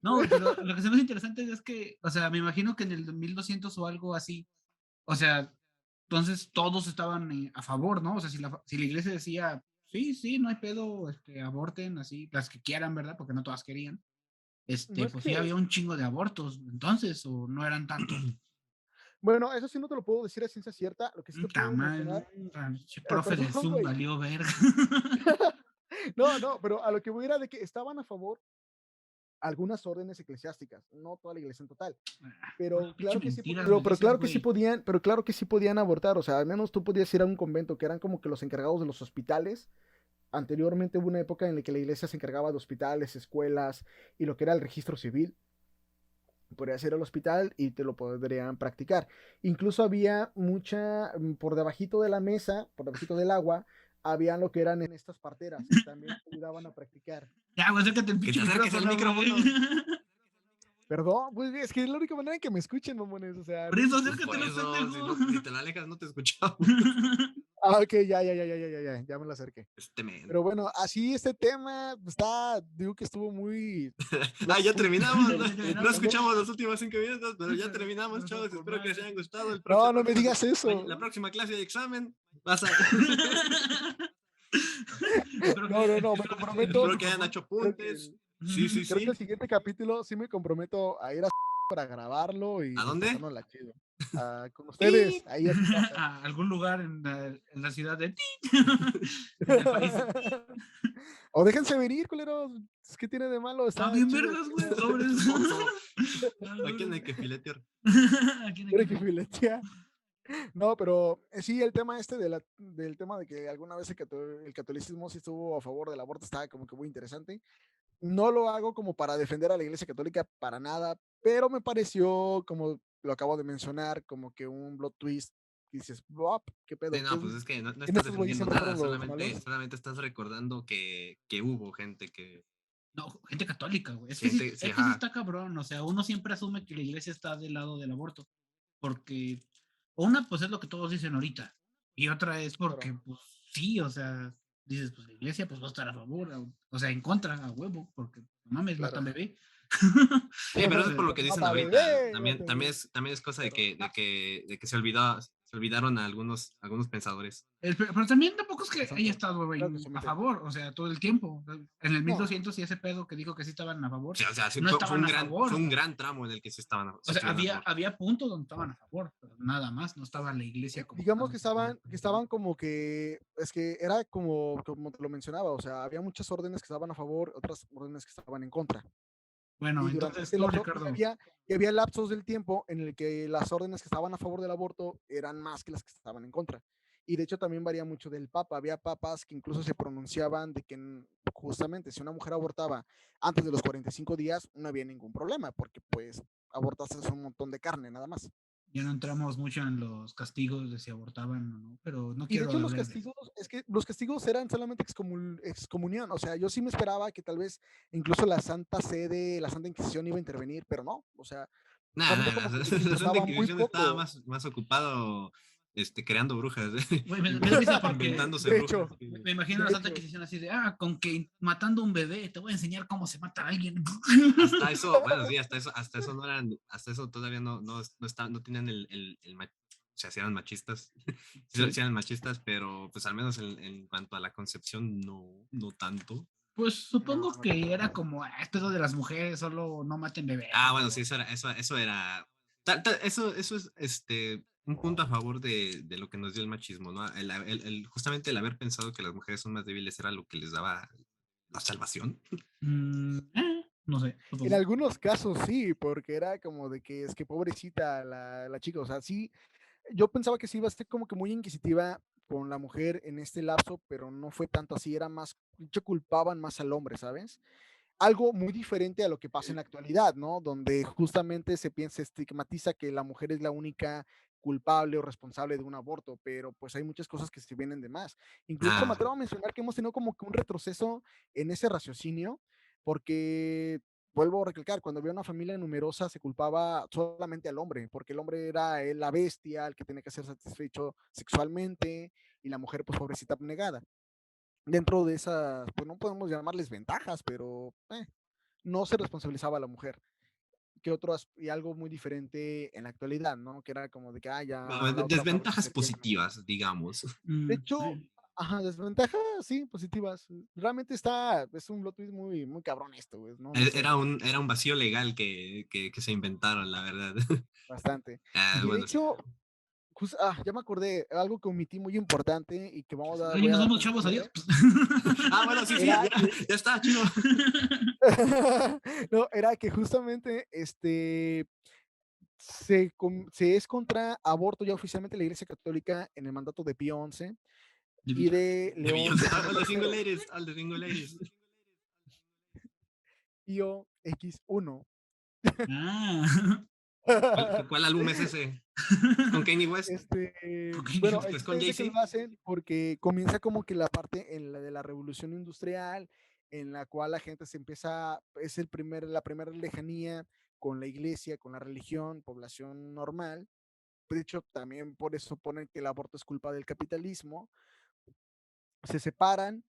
B: No, pero lo que se me hace interesante es que, o sea, me imagino que en el 1200 o algo así, o sea, entonces todos estaban a favor, ¿no? O sea, si la iglesia decía, sí, sí, no hay pedo, aborten así, las que quieran, ¿verdad? Porque no todas querían.
A: No es
B: Pues sí
A: que,
B: había un chingo de abortos, entonces, o no eran tantos.
A: bueno, eso sí no te lo puedo decir a ciencia cierta, lo que sí te puedo
B: Tamal, ¿no?
A: mencionar,
B: Profe de
A: perdón,
B: Zoom
A: güey,
B: valió verga.
A: no, no, pero a lo que voy era de que estaban a favor algunas órdenes eclesiásticas, no toda la iglesia en total. Pero
B: Pura pinche
A: claro que sí,
B: mentiras,
A: pero
B: me dices,
A: claro que sí
B: güey.
A: podían, pero claro que sí podían abortar, o sea, al menos tú podías ir a un convento que eran como que los encargados de los hospitales. Anteriormente hubo una época en la que la iglesia se encargaba de hospitales, escuelas y lo que era el registro civil. Podrías ir al hospital y te lo podrían practicar. Incluso había mucha, por debajito de la mesa, por debajito del agua, había lo que eran en estas parteras que también ayudaban a practicar.
B: Ya, güey, acércate el
C: Que te
B: pinche
C: acerques al
B: micrófono, güey.
C: micrófono.
A: Perdón, pues es que es la única manera en que me escuchen, mamones, o sea,
B: Por
A: no
B: eso,
A: sé.
C: Pues por
B: acércatelo,
C: eso,
B: pendejo.
C: si te la alejas, no te escuchamos.
A: Ah, ok, ya me lo acerqué.
C: Men.
A: Pero bueno, así este tema digo que estuvo muy plot
C: Ya
A: twist,
C: terminamos.
B: Ya
C: No
B: terminamos.
C: escuchamos los últimos 5 minutos, pero ya terminamos,
B: No,
C: chavos.
B: con
C: Espero que les
B: madre.
C: haya gustado.
A: No, no me digas eso.
C: La próxima clase de examen vas a.
B: Espero
A: No,
B: que,
A: no, me
B: espero que estudien
A: comprometo.
C: Espero
B: mucho,
C: que
B: por
C: hayan
B: favor.
C: hecho
A: Espero que
C: apuntes. Sí, sí,
A: Creo que el
C: sí.
A: siguiente capítulo sí me comprometo a ir a para grabarlo y
C: ¿A
A: pues
C: dónde?
A: pasárnosla chido. Con ustedes,
B: ¡Tit!
A: ahí a su casa.
B: A algún lugar en la ciudad de ¡Tit! En el país de ¡Tit!
A: O déjense venir, culeros. ¿Qué tiene de malo?
B: Ah,
A: Está
B: bien
A: chido.
B: vergas, güey, sobres. Ah,
C: Aquí no hay
B: órale.
C: que filetear.
B: ¿A quién hay
A: Quiere
B: que
A: que filetea. No, pero sí, el tema este del tema de que alguna vez el catolicismo sí estuvo a favor del aborto está como que muy interesante. No lo hago como para defender a la Iglesia Católica para nada, pero me pareció, como lo acabo de mencionar, como que un plot twist. Y dices, "Buap, ¿qué
C: Sí,
A: pedo?
C: no, pues es que no
A: ¿En
C: estás
A: estos güeyes
C: defendiendo
A: siempre
C: nada,
A: fueron los
C: solamente,
A: malos?
C: solamente estás recordando que hubo gente que,
B: No, gente católica, güey.
C: gente, sí,
B: Es que sí
C: ajá.
B: está cabrón. O sea, uno siempre asume que la iglesia está del lado del aborto. Porque una, pues es lo que todos dicen ahorita. Y otra es
A: Claro,
B: porque, pues sí, o sea, dices, pues la iglesia pues va a estar a favor, o sea, en contra, a huevo, porque no mames, matan
A: claro.
B: bebé.
C: Sí, pero eso es por lo
B: Pero,
C: que dicen
A: Mata
C: ahorita.
A: bebé,
C: También,
A: mata bebé.
C: también es cosa de
A: Claro.
C: que se olvidaron a algunos pensadores.
B: pero también tampoco es que haya
A: Bastante.
B: estado
A: Claro que se
B: a
A: omite.
B: favor, o sea, todo el tiempo. En el
A: No,
B: 1200 y ese pedo que dijo que sí estaban a favor,
C: O sea, sí,
B: no estaban a
C: fue
B: favor.
C: un gran tramo en el que
B: O
C: sí
B: sea,
C: estuvieron a favor.
B: había puntos donde estaban a favor, pero nada más, no estaba la iglesia como
A: digamos
B: tal.
A: que estaban como que, es que era como te lo mencionaba, o sea, había muchas órdenes que estaban a favor, otras órdenes que estaban en contra.
B: Bueno,
A: Y durante
B: entonces
A: este
B: tú,
A: lapso,
B: Ricardo,
A: y había lapsos del tiempo en el que las órdenes que estaban a favor del aborto eran más que las que estaban en contra. Y de hecho también varía mucho del papa. Había papas que incluso se pronunciaban de que justamente si una mujer abortaba antes de los 45 días, no había ningún problema, porque pues abortaste un montón de carne nada más.
B: ya no entramos mucho en los castigos de si abortaban o no, pero no
A: Y de
B: quiero
A: hecho
B: hablar de eso.
A: es que los castigos eran solamente excomunión, o sea, yo sí me esperaba que tal vez incluso la Santa Sede, la Santa Inquisición iba a intervenir, pero no, o sea,
C: Nada,
A: también
C: nada,
A: como que les
C: la Santa
A: importaba muy
C: Inquisición estaba
A: poco.
C: más ocupado creando brujas,
B: Güey, me da risa porque
C: inventándose
A: De hecho,
C: brujas.
B: me imagino a la
A: de
B: Santa
A: hecho,
B: Inquisición así de, con que matando un bebé te voy a enseñar cómo se mata a alguien.
C: Hasta eso, bueno, sí, hasta eso no eran, hasta eso todavía no tenían o sea, sí eran machistas,
B: Sí.
C: sí eran machistas, pero pues al menos en cuanto a la concepción, no tanto.
B: Pues
A: no,
B: supongo
A: no
B: que
A: tanto.
B: era como, este es lo de las mujeres, solo no maten bebés.
C: Bueno, sí, eso era, eso es un punto a favor de lo que nos dio el machismo, ¿no? Justamente el haber pensado que las mujeres son más débiles era lo que les daba la salvación.
B: No sé,
A: En
B: supongo.
A: algunos casos sí, porque era como de que es que pobrecita la chica, o sea, sí, yo pensaba que sí iba a ser como que muy inquisitiva con la mujer en este lapso, pero no fue tanto así, era más, de hecho culpaban más al hombre, ¿sabes? Algo muy diferente a lo que pasa en la actualidad, ¿no? Donde justamente se estigmatiza que la mujer es la única culpable o responsable de un aborto, pero pues hay muchas cosas que se vienen de más. Incluso me
C: Ah,
A: atrevo a mencionar que hemos tenido como que un retroceso en ese raciocinio, porque vuelvo a recalcar, cuando había una familia numerosa se culpaba solamente al hombre, porque el hombre era la bestia, el que tenía que ser satisfecho sexualmente, y la mujer, pues pobrecita, negada. Dentro de esas, pues no podemos llamarles ventajas, pero no se responsabilizaba a la mujer. Que otros, y algo muy diferente en la actualidad, ¿no? Que era como de que, ya la otra fábrica
C: desventajas
A: sería.
C: positivas, digamos.
A: De hecho,
B: Sí.
A: ajá, desventajas, sí, positivas. Realmente es un plot twist muy, muy cabrón esto, güey. No, no sé,
C: Era un vacío legal que se inventaron, la verdad.
A: bastante.
C: Ah,
A: Y de
C: bueno, sí.
A: hecho, ya me acordé, algo que omití muy importante y que
B: Oye,
A: voy a
B: nos
A: dar
B: vamos,
A: como
B: chavos, adiós.
A: cierre,
C: Bueno, sí, sí,
A: era
C: ya,
A: que,
C: ya está, chido.
A: no, era que justamente, se es contra aborto ya oficialmente la Iglesia Católica en el mandato de Pío XI
B: De
A: y
B: Villa.
A: de
C: De
A: León
C: Beyoncé,
A: X
C: all the single
A: tercero,
C: ladies, all the single ladies.
A: Pío X1.
B: Ah.
C: ¿Cuál álbum es ese? ¿Es con Kanye West?
A: Bueno,
C: ¿Es
A: el
C: con
A: chiste es de que lo
C: Jay-Z?
A: hacen porque comienza como que la parte en la de la revolución industrial, en la cual la gente se empieza, es la primera lejanía con la iglesia, con la religión, población normal. De hecho, también por eso ponen que el aborto es culpa del capitalismo. Se separan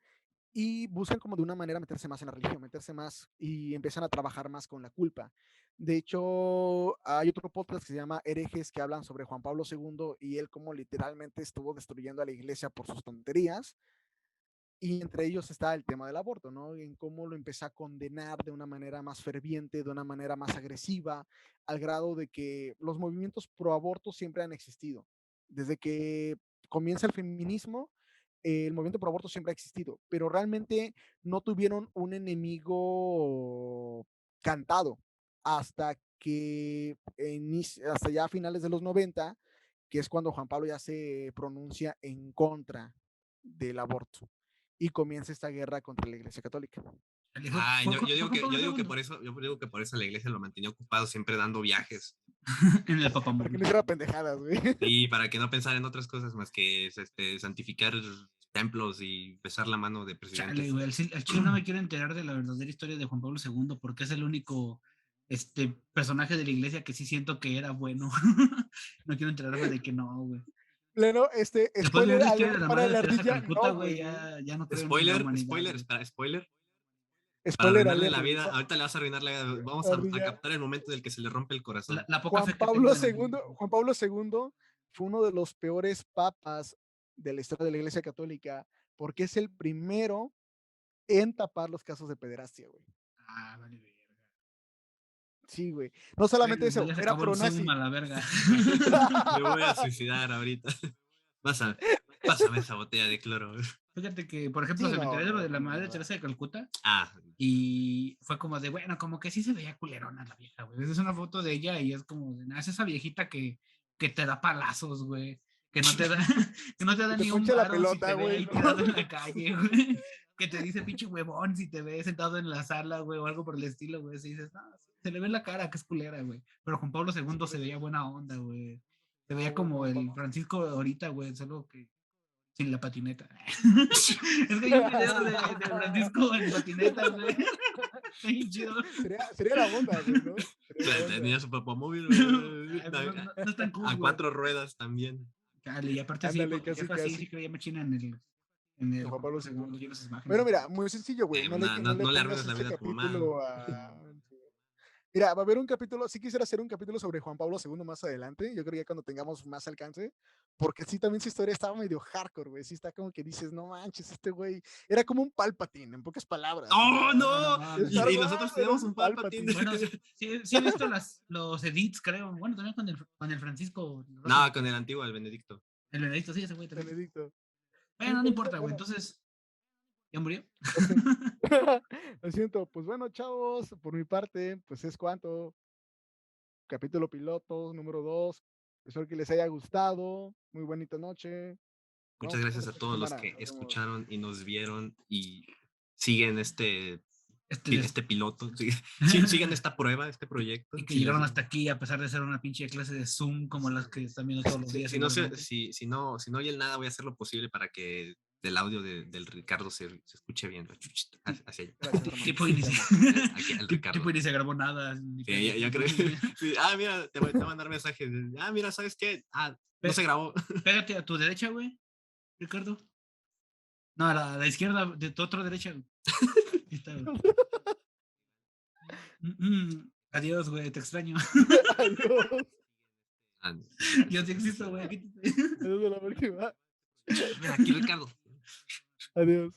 A: y buscan como de una manera meterse más en la religión, meterse más y empiezan a trabajar más con la culpa. De hecho, hay otro podcast que se llama Herejes que hablan sobre Juan Pablo II y él como literalmente estuvo destruyendo a la iglesia por sus tonterías. Y entre ellos está el tema del aborto, ¿no? En cómo lo empezó a condenar de una manera más ferviente, de una manera más agresiva, al grado de que los movimientos pro aborto siempre han existido. Desde que comienza el feminismo, el movimiento pro aborto siempre ha existido, pero realmente no tuvieron un enemigo cantado hasta que hasta ya a finales de los 90, que es cuando Juan Pablo ya se pronuncia en contra del aborto y comienza esta guerra contra la Iglesia Católica.
C: Ay, yo
B: Fue
C: digo
B: Juan Pablo
C: que
B: II.
C: por eso, yo digo que por eso la iglesia lo mantenía ocupado, siempre dando viajes.
B: En el
A: Para que no
B: papamóvil.
A: hiciera pendejadas, güey.
C: Y para que no pensara en otras cosas más que santificar templos y besar la mano de
B: Chale,
C: presidentes.
B: güey. Al chile no me quiero enterar de la verdadera historia de Juan Pablo II porque es el único personaje de la iglesia que sí siento que era bueno. No quiero enterarme de que no, güey.
A: Pleno,
B: Después de
A: spoiler
B: ver la historia de
A: alert
B: la
A: para
B: madre de
A: la
B: Teresa
A: ardilla,
B: Calcuta,
A: no,
B: güey,
A: güey.
B: ya no creo en la
C: Spoiler,
B: humanidad.
C: spoiler,
B: Güey.
C: espera, spoiler. Para
A: Spoiler
C: arruinarle
A: alert,
C: la
A: güey.
C: vida, ahorita le vas a arruinar la vida. Vamos a
A: Ardilla.
C: captar el momento en el que se le rompe el corazón.
B: La poca fe que tengo
A: Juan Pablo II fue uno de los peores papas de la historia de la Iglesia Católica porque es el primero en tapar los casos de pederastia, güey.
B: Ah, vale, verga.
A: Sí, güey. No solamente
B: Bueno,
A: eso,
B: ya se
A: era
B: acabó el
A: pro-nazi.
B: Zoom a la verga.
C: Me voy a suicidar ahorita. Pásame esa botella de cloro.
B: Fíjate que, por ejemplo,
A: Sí,
B: se me
A: no,
B: enteré de lo de la
A: no,
B: madre de
A: no.
B: Teresa de Calcuta
C: Ah,
B: y fue como de, bueno, como que sí se veía culerona la vieja, güey. Es una foto de ella y es como de, es esa viejita que te da palazos, güey. Que no te da, que no te da
A: Que te
B: ni un
A: ponche la
B: varo si
A: pelota,
B: te ve
A: güey,
B: ahí
A: ¿no?
B: tirado en la calle, güey. Que te dice pinche huevón si te ve sentado en la sala, güey, o algo por el estilo, güey. Si dices, no, se le ve en la cara que es culera, güey. Pero Juan Pablo II se veía buena onda, güey. Se veía como el Francisco ahorita, güey, solo que sin la patineta. Es que hay un video de Francisco en patineta, güey. Está bien chido.
A: Sería la onda, güey, ¿no? Sería la onda.
C: tenía su papamóvil
B: Ay, pues no es tan cool,
C: a
B: güey.
C: 4 ruedas también.
B: Dale, y aparte
A: Ándale,
B: sí,
A: casi,
B: viejo así,
A: casi.
B: sí creía machina en el
A: Juan Pablo
B: segundo,
A: II.
B: viendo esas imágenes.
A: Bueno, mira, muy sencillo, güey. No le
C: No le
A: pongas
C: arruines la
A: ese
C: vida a tu mamá.
A: capítulo a... Mira, va a haber un capítulo, sí quisiera hacer un capítulo sobre Juan Pablo II más adelante, yo creo que ya cuando tengamos más alcance, porque sí, también su historia estaba medio hardcore, güey, sí está como que dices, no manches, este güey era como un Palpatine, en pocas palabras.
C: ¡Oh,
B: No
C: no!
B: mames.
A: Star
C: Y
A: Wars
C: nosotros
A: era
C: teníamos un Palpatine.
B: Bueno, sí he visto los edits, creo. Bueno, también con el Francisco.
C: No, con el antiguo, el Benedicto.
B: El Benedicto, sí, ese güey también.
A: Benedicto.
B: Bueno,
A: Sí,
B: no
A: pues,
B: importa, güey.
A: bueno,
B: Entonces, ¿ya murió?
A: lo siento, pues bueno, chavos, por mi parte, pues es cuanto. Capítulo piloto número 2. Espero que les haya gustado. Muy bonita noche.
C: Muchas gracias a todos los que escucharon y nos vieron y siguen este piloto, siguen esta prueba, este proyecto.
B: Y que llegaron hasta aquí a pesar de ser una pinche clase de Zoom como las que están viendo todos los días.
C: Si no oyen nada, voy a hacer lo posible para que el audio del Ricardo se escuche bien. Hacia allá.
B: Tipo y ni se grabó nada.
C: Sí, ya creo. Sí, mira, te voy a mandar mensajes. Mira, ¿sabes qué? No se grabó.
B: Pégate a tu derecha, güey, Ricardo. No, a la izquierda, de tu otra derecha. Ahí está, güey. Adiós, güey, te extraño.
A: Adiós.
B: Yo sí existo, güey.
A: Adiós a la próxima.
C: Aquí, Ricardo.
A: Adiós.